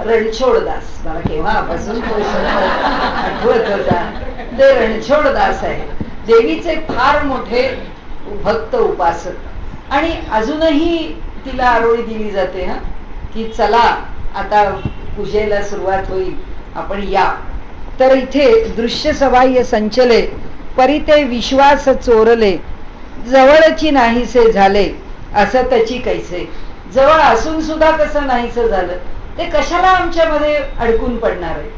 Speaker 1: रणछोडदास, मला केव्हापासून आठवत होता, ते रणछोडदास आहे, देवीचे फार मोठे भक्त उपासक. आणि अजूनही तिला आरोळी दिली जाते की चला आता पूजेला सुरुवात होईल, आपण या. तर इथे दृश्य सवाह्य संचले, परिते विश्वास चोरले, जवळची नाहीसे झाले असतची कैसे. जवळ असून सुद्धा कसं नाहीसं झालं? ते कशाला आमच्यामध्ये अडकून पडणार आहे?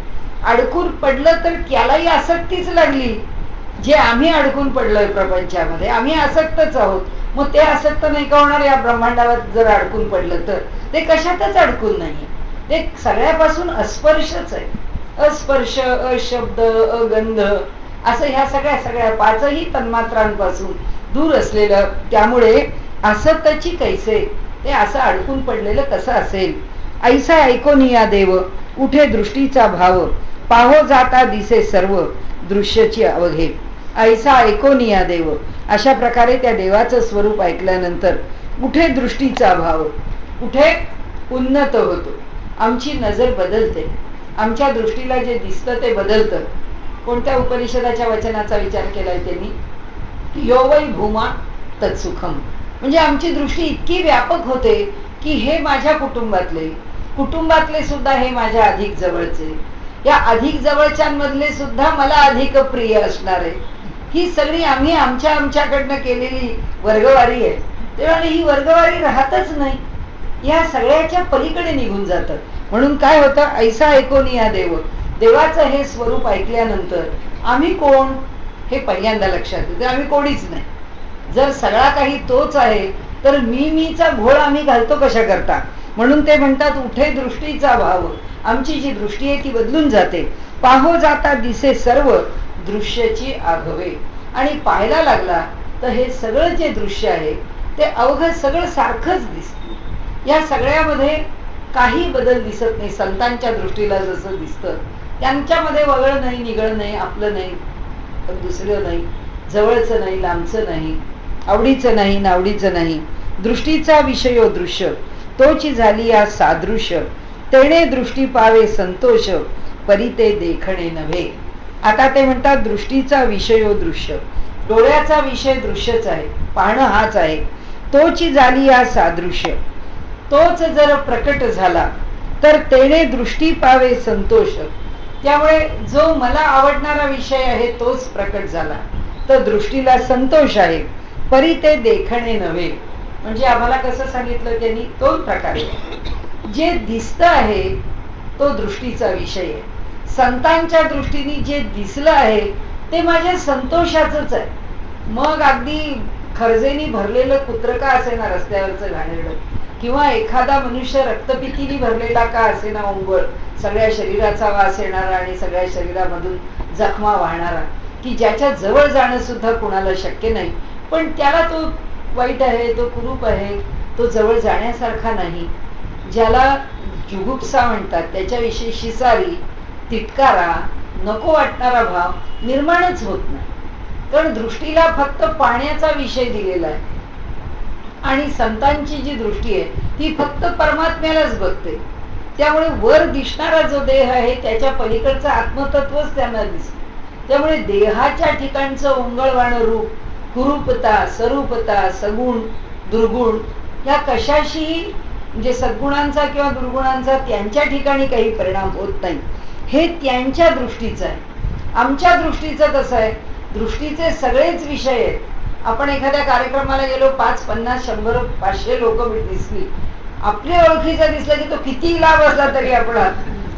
Speaker 1: अडकून पडलं तर त्यालाही आसक्तीच लागली. जे आम्ही अडकून पडलोय प्रपंचामध्ये, आम्ही आसक्तच आहोत. मग ते आसक्त नाही का होणार? या ब्रह्मांडावर जर अडकून पडलं तर ते कशातच अडकून नाही, ते सगळ्यापासून अस्पर्शच आहे. अस्पर्श, अशब्द, अगंध, असं ह्या सगळ्या 5ही तन्मात्रांपासून दूर असलेलं. त्यामुळे असतची कैसे, ते असं अडकून पडलेलं कसं असेल? ऐसा ऐकोनिया देव, उठे दृष्टीचा भाव, पाहो जाता दिसे सर्व दृश्यची अवघे. ऐसा ऐकोनिया देव, अशा प्रकारे त्या देवाचं स्वरूप ऐकल्यानंतर उठे दृष्टीचा भाव, कुठे उन्नत होतो, आमची नजर बदलते, आमच्या दृष्टीला जे दिसतं ते बदलतं. कोणत्या उपनिषदाच्या वचनाचा विचार केलाय त्यांनी? यो वै भूमा तत्सुखम. म्हणजे आमची दृष्टी इतकी व्यापक होते की हे माझ्या कुटुंबातले सुद्धा हे माझ्या अधिक जवळचे, या अधिक जवळच्यांमधले सुद्धा मला अधिक प्रिय असणार आहे. ही सगळी आम्ही आमच्याकडनं केलेली वर्गवारी आहे. तेव्हा ही वर्गवारी राहतच नाही. या सगळ्याच्या पलीकडे निघून जातं. म्हणून काय होतं, ऐसा ऐकोनी या देव, देवाचं हे स्वरूप ऐकल्यानंतर आम्ही कोण हे पहिल्यांदा लक्षात येतं. आम्ही कोणीच नाही. जर सगळा काही तोच आहे तर मीचा घोळ आम्ही घालतो कशा करता. म्हणून ते म्हणतात, उठे दृष्टीचा भाव, आमची जी दृष्टी आहे ती बदलून जाते. पाहो जाता दिसे सर्व दृश्याची आघवे. आणि पाहायला लागला तर हे सगळं जे दृश्य आहे ते अवघं सगळं सारखंच दिसतं. या सगळ्यामध्ये काही बदल दिसत नाही. संतांच्या दृष्टीला जसं दिसतं त्यांच्यामध्ये वगळं नाही, निगळ नाही, आपलं नाही, दुसरं नाही, जवळचं नाही, लांबचं नाही, आवडीचं नाही, नावडीचं नाही. दृष्टीचा विषयो दृश्य, तोची झाली या सादृश्य. तेणे दृष्टी पावे संतोष, परी ते देखणे नव्हे. आता ते म्हणतात दृष्टीचा विषयो दृश्य, डोळ्याचा विषय दृश्यच आहे, पाहणं हाच आहे. तोची झाली या सादृश्य, तोच जर प्रकट झाला तर तेणे दृष्टी पावे संतोष. त्यामुळे जो मला आवडणारा विषय आहे तोच प्रकट झाला तर दृष्टीला संतोष आहे. परी ते देखणे नव्हे. म्हणजे आम्हाला कसं सांगितलं त्यांनी, दोन प्रकारे. जे दिसतं आहे तो दृष्टीचा विषय आहे. संतांच्या दृष्टीने जे दिसलं आहे ते माझ्या संतोषाचंच आहे. मग अगदी खर्जेनी भरलेलं कुत्र का असेना रस्त्यावरचं घाणेरडं, किंवा एखादा मनुष्य रक्तपितीने भरलेला का असेना ओंगळ, सगळ्या शरीराचा वास येणारा आणि सगळ्या शरीरामधून जखमा वाहणारा, की ज्याच्या जवळ जाणं सुद्धा कुणाला शक्य नाही, पण त्याला तो वाईट आहे, तो कुरूप आहे, तो जवळ जाण्यासारखा नाही. ज्याला जुगुप्सा म्हणतात, त्याच्याविषयी शिसारी, तिटकारा, नको वाटणारा भाव निर्माणच होत नाही. कारण दृष्टीला फक्त पाण्याचा विषय दिलेला आहे. आणि संतांची जी दृष्टी आहे ती फक्त परमात्म्यालाच बघते. त्यामुळे वर दिसणारा जो देह आहे त्याच्या पलीकडचं आत्मतत्वच त्यांना दिसतं. त्यामुळे देहाच्या ठिकाणचं ओंगळवाणं रूप, कुरूपता, स्वरूपता, सगुण, दुर्गुण या कशाशीही म्हणजे सद्गुणांचा किंवा दुर्गुणांचा त्यांच्या ठिकाणी काही परिणाम होत नाही. हे त्यांच्या दृष्टीचं आहे. आमच्या दृष्टीचं कसं आहे, दृष्टीचे सगळेच विषय आहेत. आपण एखाद्या कार्यक्रमाला गेलो, 5, 50, 100, 500 लोक दिसली, आपल्या ओळखीचा दिसला की तो किती लांब असला तरी आपण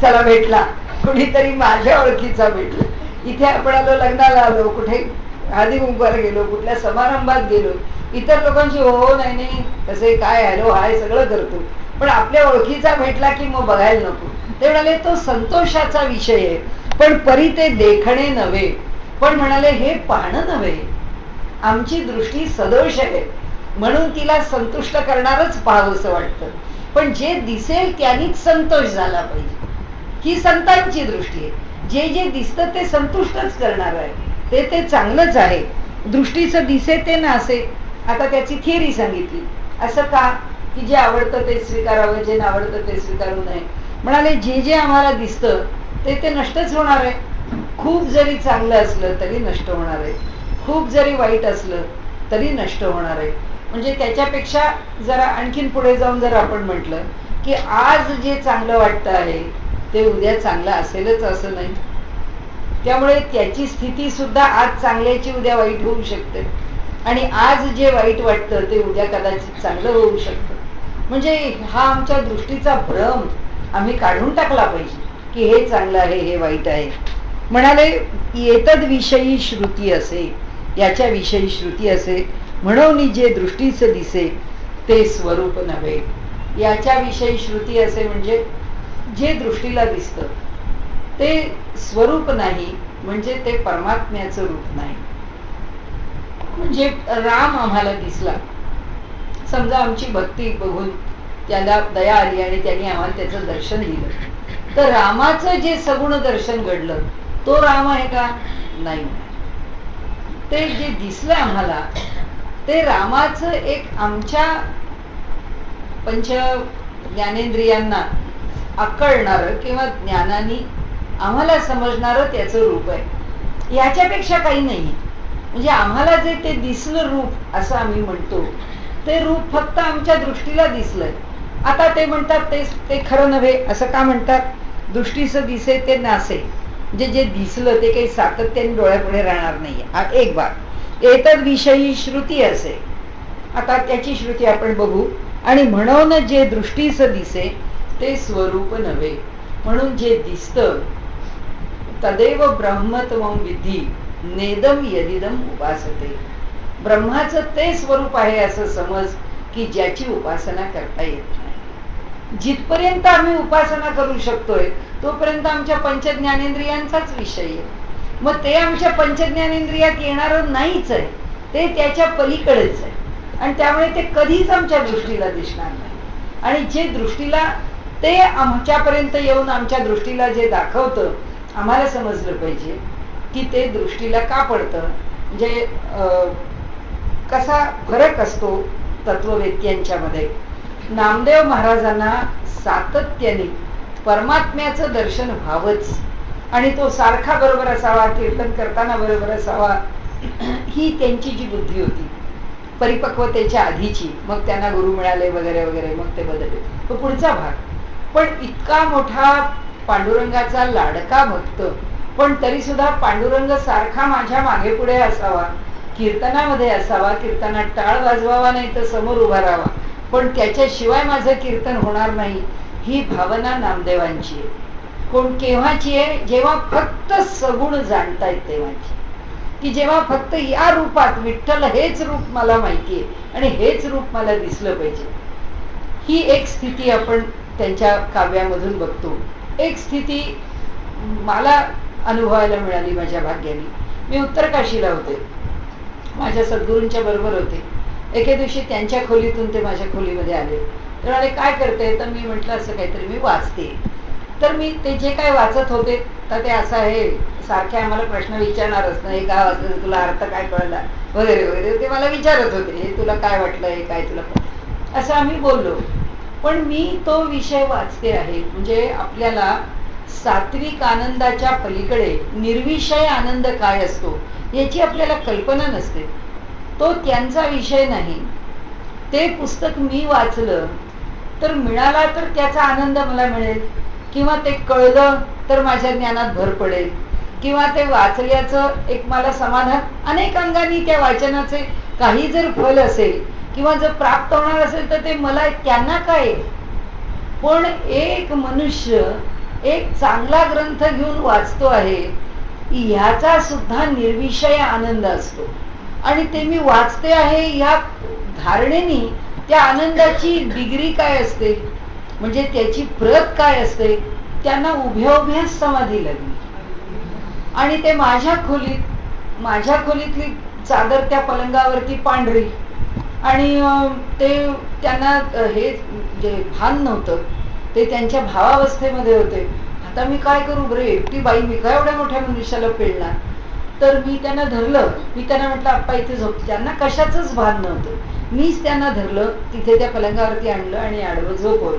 Speaker 1: चला भेटला, कुणीतरी माझ्या ओळखीचा भेटला. इथे आपण आलो, लग्नाला आलो, कुठे हळदी कुंकवाला गेलो, कुठल्या समारंभात गेलो, इतर लोकांची हो नाही नाही तसे काय हॅलो हाय सगळं करतो, पण आपल्या ओळखीचा भेटला की मग बघायला नको. ते म्हणाले तो संतोषाचा विषय आहे, पण परी ते देखणे नव्हे. पण म्हणाले हे पाहणं नव्हे, आमची दृष्टी सदोष आहे म्हणून तिला संतुष्ट करणारच पाहावंसं वाटतं. पण जे दिसेल त्यानीच संतोष झाला पाहिजे, ही संतांची दृष्टी आहे. जे जे दिसतं ते संतुष्टच करणार आहे, ते चांगलंच आहे. दृष्टीचं दिसे ते नासे. आता त्याची थिअरी सांगितली. असं का, की जे आवडतं ते स्वीकारावं, जे नावडतं ते स्वीकारू नये. म्हणाले जे जे आम्हाला दिसतं ते नष्टच होणार आहे. खूप जरी चांगलं असलं तरी नष्ट होणार आहे, खूप जरी वाईट असलं तरी नष्ट होणार आहे. म्हणजे त्याच्यापेक्षा जरा आणखीन पुढे जाऊन जर आपण म्हटलं की आज जे चांगलं वाटतं आहे ते उद्या चांगलं असेलच असं नाही. त्यामुळे त्याची स्थिती सुद्धा आज चांगल्याची उद्या वाईट होऊ शकते, आणि आज जे वाईट वाटतं ते उद्या कदाचित चांगलं होऊ शकतं. म्हणजे हा आमच्या दृष्टीचा भ्रम आम्ही काढून टाकला पाहिजे की हे चांगलं आहे, हे वाईट आहे. म्हणाले येतद विषयी श्रुती असे, याच्या विषयी श्रुती असे, म्हणून जे दृष्टीचे दिसे ते स्वरूप नव्हे. याच्या विषयी श्रुती असे म्हणजे जे दृष्टीला दिसतं ते स्वरूप नाही, म्हणजे ते परमात्म्याचं रूप नाही. म्हणजे राम आम्हाला दिसला, समजा आमची भक्ती बघून त्याला दया आली आणि त्यांनी आम्हाला त्याचं दर्शन दिलं, तर रामाचं जे सगुण दर्शन घडलं तो राम आहे का? नाही. ते जे दिसलं आम्हाला ते रामाचं एक आमच्या पंच ज्ञानेंद्रियांना आकळणारं किंवा ज्ञानाने आम्हाला समजणारं त्याचं रूप आहे. याच्यापेक्षा काही नाही. म्हणजे आम्हाला जे ते दिसलं रूप असं आम्ही म्हणतो, ते रूप फक्त आमच्या दृष्टीला दिसलंय. आता ते म्हणतात ते खरं नव्हे. असं का म्हणतात? दृष्टीचं दिसे ते नासे. म्हणजे जे दिसलं ते काही सातत्याने डोळ्यापुढे राहणार नाही. हा एक भाग. एतद विषयी श्रुती असे. आता त्याची श्रुती आपण बघू. आणि म्हणून जे दृष्टीस दिसे ते स्वरूप नव्हे. म्हणून जे दिसतं तदेव ब्रह्मत्वं विधी नेदम यदिदम उपासते. ब्रह्माचं ते स्वरूप आहे असं समज की ज्याची उपासना करता येत नाही. जिथपर्यंत आम्ही उपासना करू शकतोय तोपर्यंत आमच्या पंचज्ञानेंद्रियांचाच विषय आहे. मग ते आमच्या पंचज्ञानेंद्रियात येणारं नाहीच आहे, ते त्याच्या पलीकडेच आहे. आणि त्यामुळे ते कधीच आमच्या दृष्टीला दिसणार नाही. आणि जे दृष्टीला ते आमच्यापर्यंत येऊन आमच्या दृष्टीला जे दाखवतं आम्हाला समजलं पाहिजे की ते दृष्टीला का पडतं. म्हणजे कसा फरक असतो तत्ववेत्यांच्यामध्ये. नामदेव महाराजांना सातत्याने परमात्म्याचं दर्शन व्हावंच आणि तो सारखा बरोबर असावा, कीर्तन करताना बरोबर असावा, ही त्यांची जी बुद्धी होती परिपक्वतेच्या आधीची. मग त्यांना गुरु मिळाले वगैरे वगैरे, मग ते बदलले, तो पुढचा भाग. पण इतका मोठा पांडुरंगाचा लाडका भक्त, पण तरी सुद्धा पांडुरंग सारखा माझ्या मागे पुढे असावा, कीर्तनामध्ये असावा, कीर्तनात टाळ वाजवावा नाही तर समोर उभा राहावा, पण त्याच्याशिवाय माझं कीर्तन होणार नाही, ही भावना नामदेवांची आहे. कोण केव्हाची आहे? जेव्हा फक्त सगुण जाणतायत तेव्हाची. की जेव्हा फक्त या रूपात विठ्ठल हेच रूप मला माहिती आहे आणि हेच रूप मला दिसलं पाहिजे. ही एक स्थिती आपण त्यांच्या काव्यामधून बघतो. एक स्थिती मला अनुभवायला मिळाली माझ्या भाग्याने. मी उत्तर काशीला होते, माझ्या सद्गुरूंच्या बरोबर होते. एके दिवशी त्यांच्या खोलीतून ते माझ्या खोलीमध्ये आले. तर म्हणाले काय करते? तर मी म्हटलं असं काहीतरी मी वाचते. तर मी ते जे काय वाचत होते तर ते असं आहे, सारखे आम्हाला प्रश्न विचारणारच नाही, हे काय वाचलं, तुला अर्थ काय कळला वगैरे वगैरे, ते मला विचारत होते, हे तुला काय वाटलं, हे काय तुला, असं आम्ही बोललो. पण मी तो विषय वाचते आहे. म्हणजे आपल्याला सात्विक आनंदाच्या पलीकडे निर्विषय आनंद काय असतो याची आपल्याला कल्पना नसते. तो त्यांचा विषय नाही. ते पुस्तक मी वाचलं तर मिळाला तर त्याचा आनंद मला मिळेल, किंवा ते कळलं तर माझ्या ज्ञानात भर पडेल, किंवा ते वाचल्याचं एक मला समाधान, अनेक अंगाने त्या वाचनाचे काही जर फल असेल किंवा जर प्राप्त होणार असेल तर ते मला, त्यांना काय. पण एक मनुष्य एक चांगला ग्रंथ घेऊन वाचतो आहे, ह्याचा सुद्धा निर्विषय आनंद असतो. आणि ते मी वाचते आहे या धारणेने त्या आनंदाची डिग्री काय असते, म्हणजे त्याची प्रत काय असते, त्यांना उभ्या उभ्याच समाधी लागली. आणि ते माझ्या खोलीतली चादर त्या पलंगावरती पांढरी, आणि ते त्यांना हे जे भान नव्हतं, ते त्यांच्या भावावस्थेमध्ये होते. आता मी काय करू बरं, एकटी बाई, मी काय एवढ्या मोठ्या मनुष्याला पेलणार. तर मी त्यांना धरलं, मी त्यांना म्हटलं आप्पा इथे झोप. त्यांना कशाचंच भान नव्हतं. मीच त्यांना धरलं, तिथे त्या पलंगावरती आणलं आणि आडवं झोपवलं.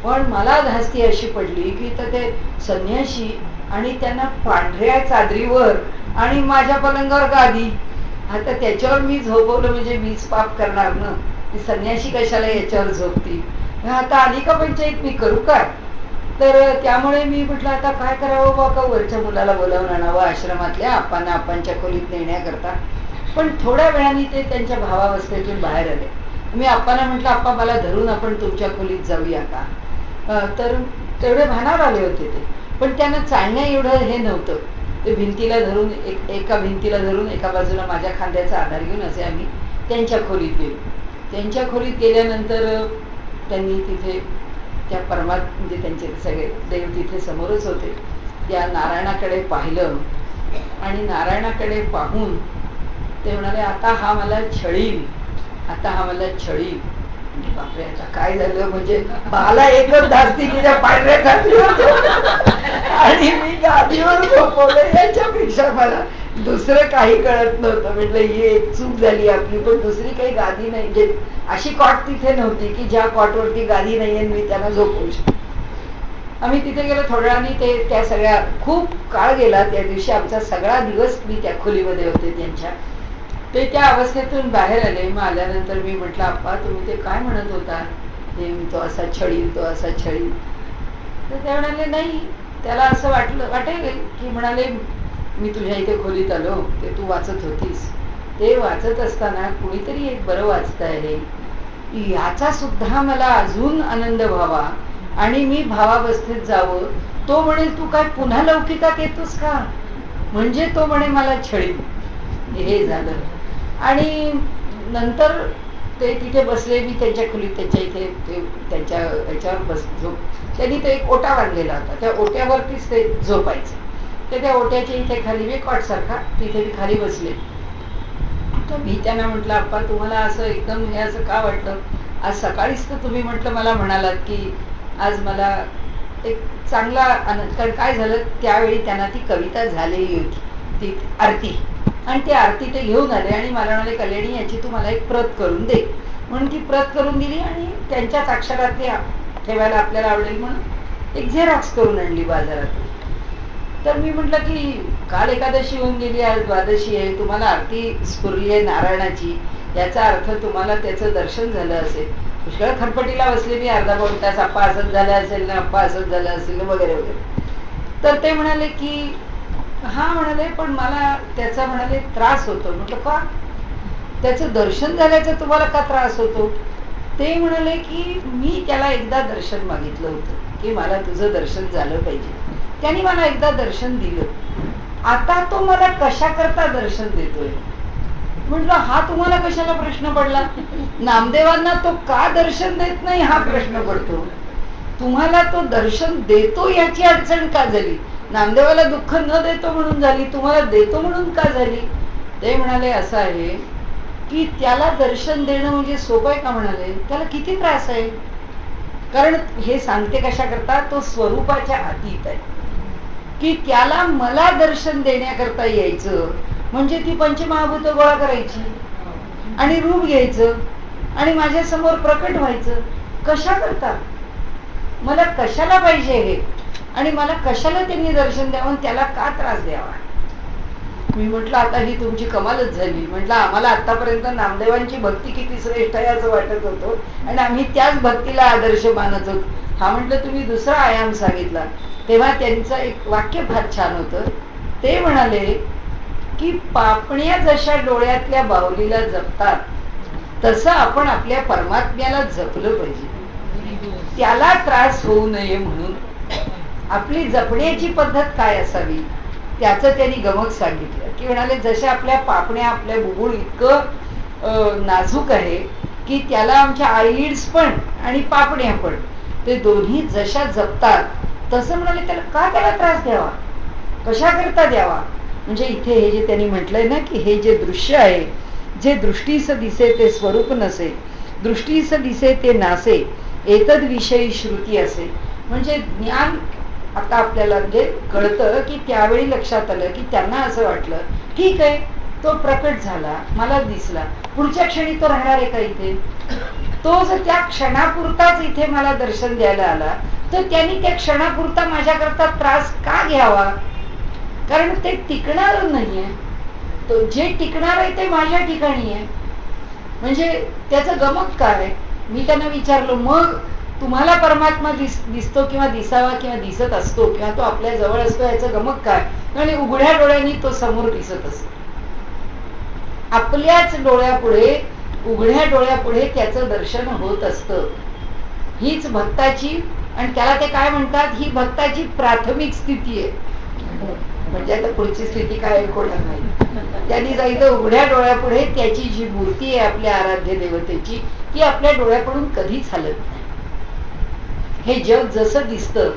Speaker 1: पण मला धास्ती अशी पडली की तर ते संन्याशी आणि त्यांना पांढऱ्या चादरीवर आणि माझ्या पलंगावर गादी, आता त्याच्यावर मी झोपवलं म्हणजे मीच पाप करणार ना. ती संन्याशी कशाला याच्यावर झोपती. आता आली का पंचायत, मी करू काय. तर त्यामुळे मी म्हटलं आता काय करावं बा, का वरच्या मुलाला बोलावून आणावं आश्रमातल्या आप्पांना, आप्पांच्या खोलीत नेण्याकरता. पण थोड्या वेळाने ते त्यांच्या भावावस्थेतून बाहेर आले. मी आप्पांना म्हटलं आप्पा मला धरून आपण तुमच्या खोलीत जाऊया का. तर तेवढे भानावर आले होते ते, पण त्यांना चालण्या एवढं हे नव्हतं. ते भिंतीला धरून, एका भिंतीला धरून एका बाजूला माझ्या खांद्याचा आधार घेऊन असे आम्ही त्यांच्या खोलीत गेलो. त्यांच्या खोलीत गेल्यानंतर त्यांनी तिथे त्या म्हणजे त्यांचे सगळे देव तिथे समोरच होते. त्या नारायणाकडे पाहिलं आणि नारायणाकडे पाहून ते म्हणाले आता हा मला छळील, आता हा मला छळील. बापरे, आता काय झालं, म्हणजे मला एकच धास्ती की त्या पांढऱ्या गादीवर आणि मी गादीवर झोपवलं, याच्यापेक्षा मला दुसरं काही कळत नव्हतं. म्हटलं ही एक चूक झाली आपली, पण दुसरी काही गादी नाही, जे अशी कॉट तिथे नव्हती की ज्या कॉटवरती गादी नाहीये मी त्यांना झोपवू शकतो. आम्ही तिथे गेलो. थोड्या वेळाने ते त्या सगळ्या, खूप काळ गेला त्या दिवशी, आमचा सगळा दिवस मी त्या खोलीमध्ये होते त्यांच्या. ते त्या अवस्थेतून बाहेर आले. मग आल्यानंतर मी म्हटलं आप्पा तुम्ही ते काय म्हणत होता, तो असा छळील, तो असा छळील. तर ते म्हणाले नाही, त्याला असं वाटेल की, म्हणाले मी तुझ्या इथे खोलीत आलो, ते तू वाचत होतीस, ते वाचत असताना कुणीतरी एक बरं वाचत आहे, याचा सुद्धा मला अजून आनंद व्हावा आणि मी भावावस्थेत जावं. तो म्हणेल तू काय पुन्हा लौकिकात येतोस का, म्हणजे तो म्हणे मला छळी. हे झालं. आणि नंतर ते तिथे बसले, मी त्यांच्या खोलीत त्यांच्या इथे त्यांच्या ह्याच्यावर बसलो. त्यांनी तो एक ओटा बांधलेला होता, त्या ओट्यावरतीच ते झोपायचे. तर त्या ओट्याच्या इथे खाली मी कॉट सारखा तिथे मी खाली बसले. तर मी त्यांना म्हटलं, अप्पा तुम्हाला असं एकदम हे असं का वाटलं? आज सकाळीच तर तुम्ही म्हटलं मला म्हणालात की आज मला एक चांगला आनंद. कारण काय झालं त्यावेळी त्यांना ती कविता झालेली होती, ती आरती, आणि ती आरती ते घेऊन आले आणि मला म्हणाले, कल्याणी याची तू मला एक प्रत करून दे. म्हणून ती प्रत करून दिली आणि त्यांच्याच अक्षरात ती ठेवायला आपल्याला आवडेल म्हणून एक झेरॉक्स करून आणली बाजारातून. तर मी म्हटलं की काल एकादशी होऊन गेली, आज द्वादशी आहे, तुम्हाला आरती स्फुरली आहे नारायणाची, याचा अर्थ तुम्हाला त्याचं दर्शन झालं असेल. पुष्कळ खरपटीला बसले मी अर्धा पाऊण तास, अप्पा असंच झालं असेल ना, अप्पा असंच झालं असेल ना, वगैरे वगैरे. तर ते म्हणाले की हा म्हणाले, पण मला त्याचा म्हणाले त्रास होतो. म्हटलं का? त्याचं दर्शन झाल्याचा तुम्हाला का त्रास होतो? ते म्हणाले की मी त्याला एकदा दर्शन मागितलं होतं की मला तुझं दर्शन झालं पाहिजे. त्यांनी मला एकदा दर्शन दिलं, आता तो मला कशा करता दर्शन देतोय? म्हटलं हा तुम्हाला कशाला प्रश्न पडला? नामदेवांना तो का दर्शन देत नाही हा प्रश्न पडतो. तुम्हाला तो दर्शन देतो याची अडचण का झाली? नामदेवाला दुःख न देतो म्हणून झाली, तुम्हाला देतो म्हणून का झाली? ते म्हणाले असं आहे की त्याला दर्शन देणं म्हणजे सोपं आहे का? म्हणाले त्याला किती त्रास आहे. कारण हे सांगते कशा करता, तो स्वरूपाच्या अतीत आहे. की त्याला मला दर्शन देण्याकरता यायचं म्हणजे ती पंचमहाभूत गोळा करायची आणि रूप घ्यायचं आणि माझ्या समोर प्रकट व्हायचं. कशा करता? मला कशाला पाहिजे हे, आणि मला कशाला त्यांनी दर्शन द्यावं, त्याला का त्रास द्यावा? मी म्हटलं आता ही तुमची कमालच झाली. म्हटलं आम्हाला आतापर्यंत नामदेवांची भक्ती किती श्रेष्ठ आहे असं वाटत होतं आणि आम्ही त्याच भक्तीला आदर्श मानत होतो. हा म्हटलं तुम्ही दुसरा आयाम सांगितला. तेव्हा त्यांचं एक वाक्य फार छान होतं. ते म्हणाले की पापण्या जशा डोळ्यातल्या बाहुलीला जपतात तसं आपण आपल्या परमात्म्याला जपलं पाहिजे, त्याला त्रास होऊ नये म्हणून. आपली जपण्याची पद्धत काय असावी त्याचं त्यांनी गमक सांगितलं. की म्हणाले जशा आपल्या पापण्या, आपल्या बुबुळ इतकं नाजूक आहे की त्याला आमच्या आईड्स पण आणि पापण्या पण ते दोन्ही जशा जपतात तसं म्हणाले त्याला त्रास द्यावा, कशा करता द्यावा? म्हणजे इथे हे जे त्यांनी म्हटलंय ना की हे जे दृश्य आहे, जे दृष्टीस दिसे ते स्वरूप नसे, दृष्टीस दिसे ते नासे, एतद विषयी श्रुती असे. म्हणजे ज्ञान आता आपल्याला म्हणजे कळतं की त्यावेळी लक्षात आलं की त्यांना असं वाटलं ठीक आहे तो प्रकट झाला, मला दिसला, पुढच्या क्षणी तो राहणार आहे का इथे? तो जर त्या क्षणापुरताच इथे मला दर्शन द्यायला आला तर त्यांनी त्या क्षणापुरता माझ्याकरता त्रास का घ्यावा? कारण ते टिकणार नाहीये. तो जे टिकणार आहे ते माझ्या ठिकाणी आहे. म्हणजे त्याचं गमक काय? मी त्यांना विचारलं मग तुम्हाला परमात्मा दिसतो किंवा दिसावा किंवा दिसत असतो किंवा तो आपल्या जवळ असतो याचं गमक काय? म्हणजे उघड्या डोळ्यांनी तो समोर दिसत असतो. आपल्याच डोळ्यापुढे, उघड्या डोळ्यापुढे त्याचं दर्शन होत असतं. हीच भक्ताची, आणि त्याला ते काय म्हणतात, ही भक्ताची प्राथमिक स्थिती आहे. म्हणजे आता पुढची स्थिती काय कोणाला नाही. त्यांनी जायचं उघड्या डोळ्यापुढे त्याची जी मूर्ती आहे आपल्या आराध्य देवतेची ती आपल्या डोळ्यापुढून कधीच हलत नाही. हे जग जसं दिसतं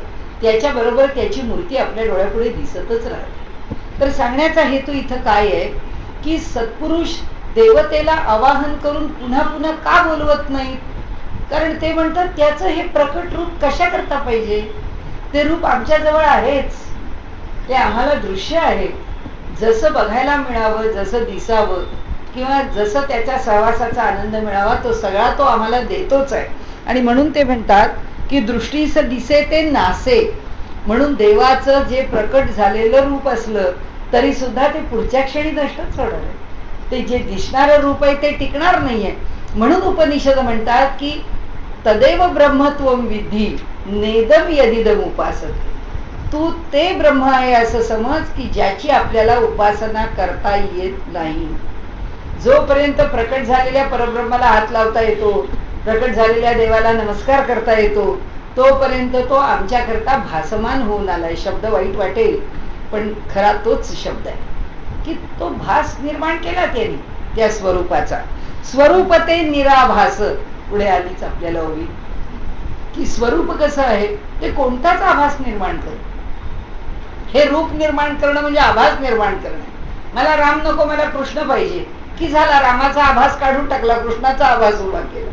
Speaker 1: त्याच्या बरोबर त्याची मूर्ती आपल्या डोळ्यापुढे दिसतच राहते. तर सांगण्याचा हेतू इथं काय आहे की सत्पुरुष देवतेला आवाहन करून पुन्हा पुन्हा का बोलवत नाहीत? कारण ते म्हणतात त्याचं हे प्रकट रूप कशा करता पाहिजे? ते रूप आमच्या जवळ आहेच, ते आम्हाला दृश्य आहे. जसं बघायला मिळावं, जसं दिसावं किंवा जसं त्याच्या सहवासाचा आनंद मिळावा तो सगळा तो आम्हाला देतोच आहे. आणि म्हणून ते म्हणतात की दृष्टीस दिसे ते नासे. म्हणून देवाचं जे प्रकट झालेलं रूप असलं तरी सुद्धा ते पुढच्या क्षणी नष्टच होणार आहे. ते जे दिसणारं रूप आहे ते टिकणार नाहीये. म्हणून उपनिषद म्हणतात की तदेव ब्रह्मत्वम विद्धी नेदम यदिदम उपासते. तू ते ब्रह्म आहे असं समज की ज्याची आपल्याला उपासना करता येत नाही. जोपर्यंत प्रकट झालेल्या परब्रह्माला हात लावता येतो, प्रकट झालेल्या देवाला नमस्कार करता येतो, तोपर्यंत तो आमच्याकरता भासमान होऊन आलाय. शब्द वाईट वाटेल, पण खरा तोच शब्द आहे की तो भास निर्माण केला त्यांनी त्या स्वरूपाचा. स्वरूप ते निराभास. पुढे आलीच आपल्याला हवी की स्वरूप कसं आहे, ते कोणताच आभास निर्माण करत. हे रूप निर्माण करणं म्हणजे आभास निर्माण करणं. मला राम नको, मला कृष्ण पाहिजे, की झाला रामाचा आभास काढून टाकला, कृष्णाचा आभास उभा केला.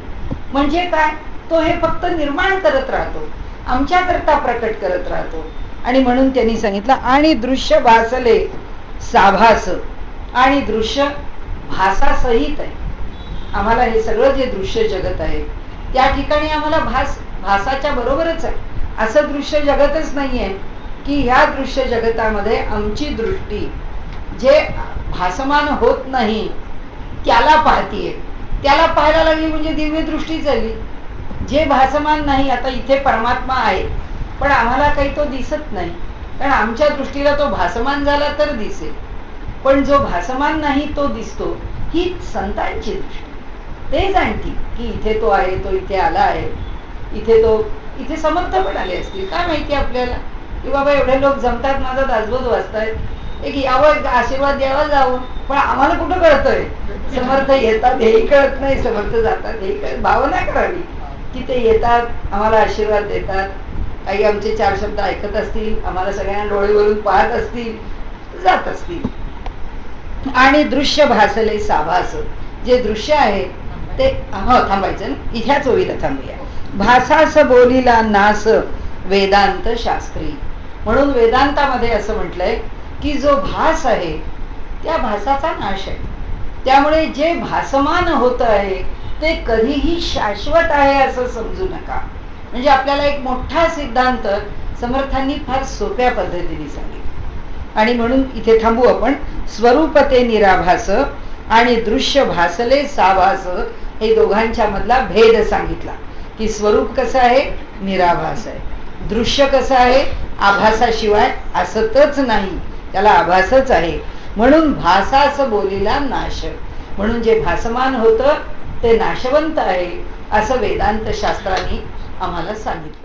Speaker 1: म्हणजे काय, तो हे फक्त निर्माण करत राहतो, आमच्याकरता प्रकट करत राहतो. आणि म्हणून त्यांनी सांगितलं आणि दृश्य भासले साभास. आणि दृश्य भासासहित आहे. आम्हाला हे सगळं जे दृश्य जगत आहे त्या ठिकाणी आम्हाला भासाच्या बरोबरच आहे. असं दृश्य जगतच नाहीये की ह्या दृश्य जगतामध्ये आमची दृष्टी जे भासमान होत नाही त्याला पाहतीये. त्याला पाहायला लागली म्हणजे दिव्य दृष्टी झाली. जे भासमान नाही, आता इथे परमात्मा आहे पण आम्हाला काही तो दिसत नाही, कारण आमच्या दृष्टीला तो भासमान झाला तर दिसेल, पण जो भासमान नाही तो दिसतो. ही संतांची दृष्टी. ते जाणती की इथे तो आहे, तो इथे आला आहे, इथे समर्थ पण आले असतील. काय माहिती आपल्याला की बाबा एवढे लोक जमतात, माझा दासबोध वाचतायत, एक यावं आशीर्वाद द्यावा जावं, पण आम्हाला कुठं कळतंय समर्थ येतात हेही कळत नाही, समर्थ जातात हेही कळत. भावना करावी की ते येतात, आम्हाला आशीर्वाद देतात, काही आमचे चार शब्द ऐकत असतील, आम्हाला सगळ्यांना डोळेवरून पाहत असतील, जात असतील. आणि दृश्य भासले साभास. जे दृश्य आहे ते थांबायचं ना, ह्याच ओळीला थांबूया. भासास बोलिला नास वेदांत शास्त्री. म्हणून वेदांतामध्ये असं म्हटलंय की जो भास आहे त्या भासाचा नाश आहे. त्यामुळे जे भासमान होत आहे ते कधीही शाश्वत आहे असं समजू नका. म्हणजे आपल्याला एक मोठा सिद्धांत समर्थांनी फार सोप्या पद्धतीने सांगितला. आणि म्हणून इथे थांबू आपण. स्वरूप ते निराभास आणि दृश्य भासले साभास, हे दोघांच्या मधला भेद सांगितला की स्वरूप कसं आहे, निराभास आहे. दृश्य कसं आहे, आभासाशिवाय असतच नाही, त्याला आभासच आहे. म्हणून भासास बोलिला नाश. म्हणून जे भासमान होतं ते नाशवंत आहे असं वेदांत शास्त्राने आम्हाला सांगितलं.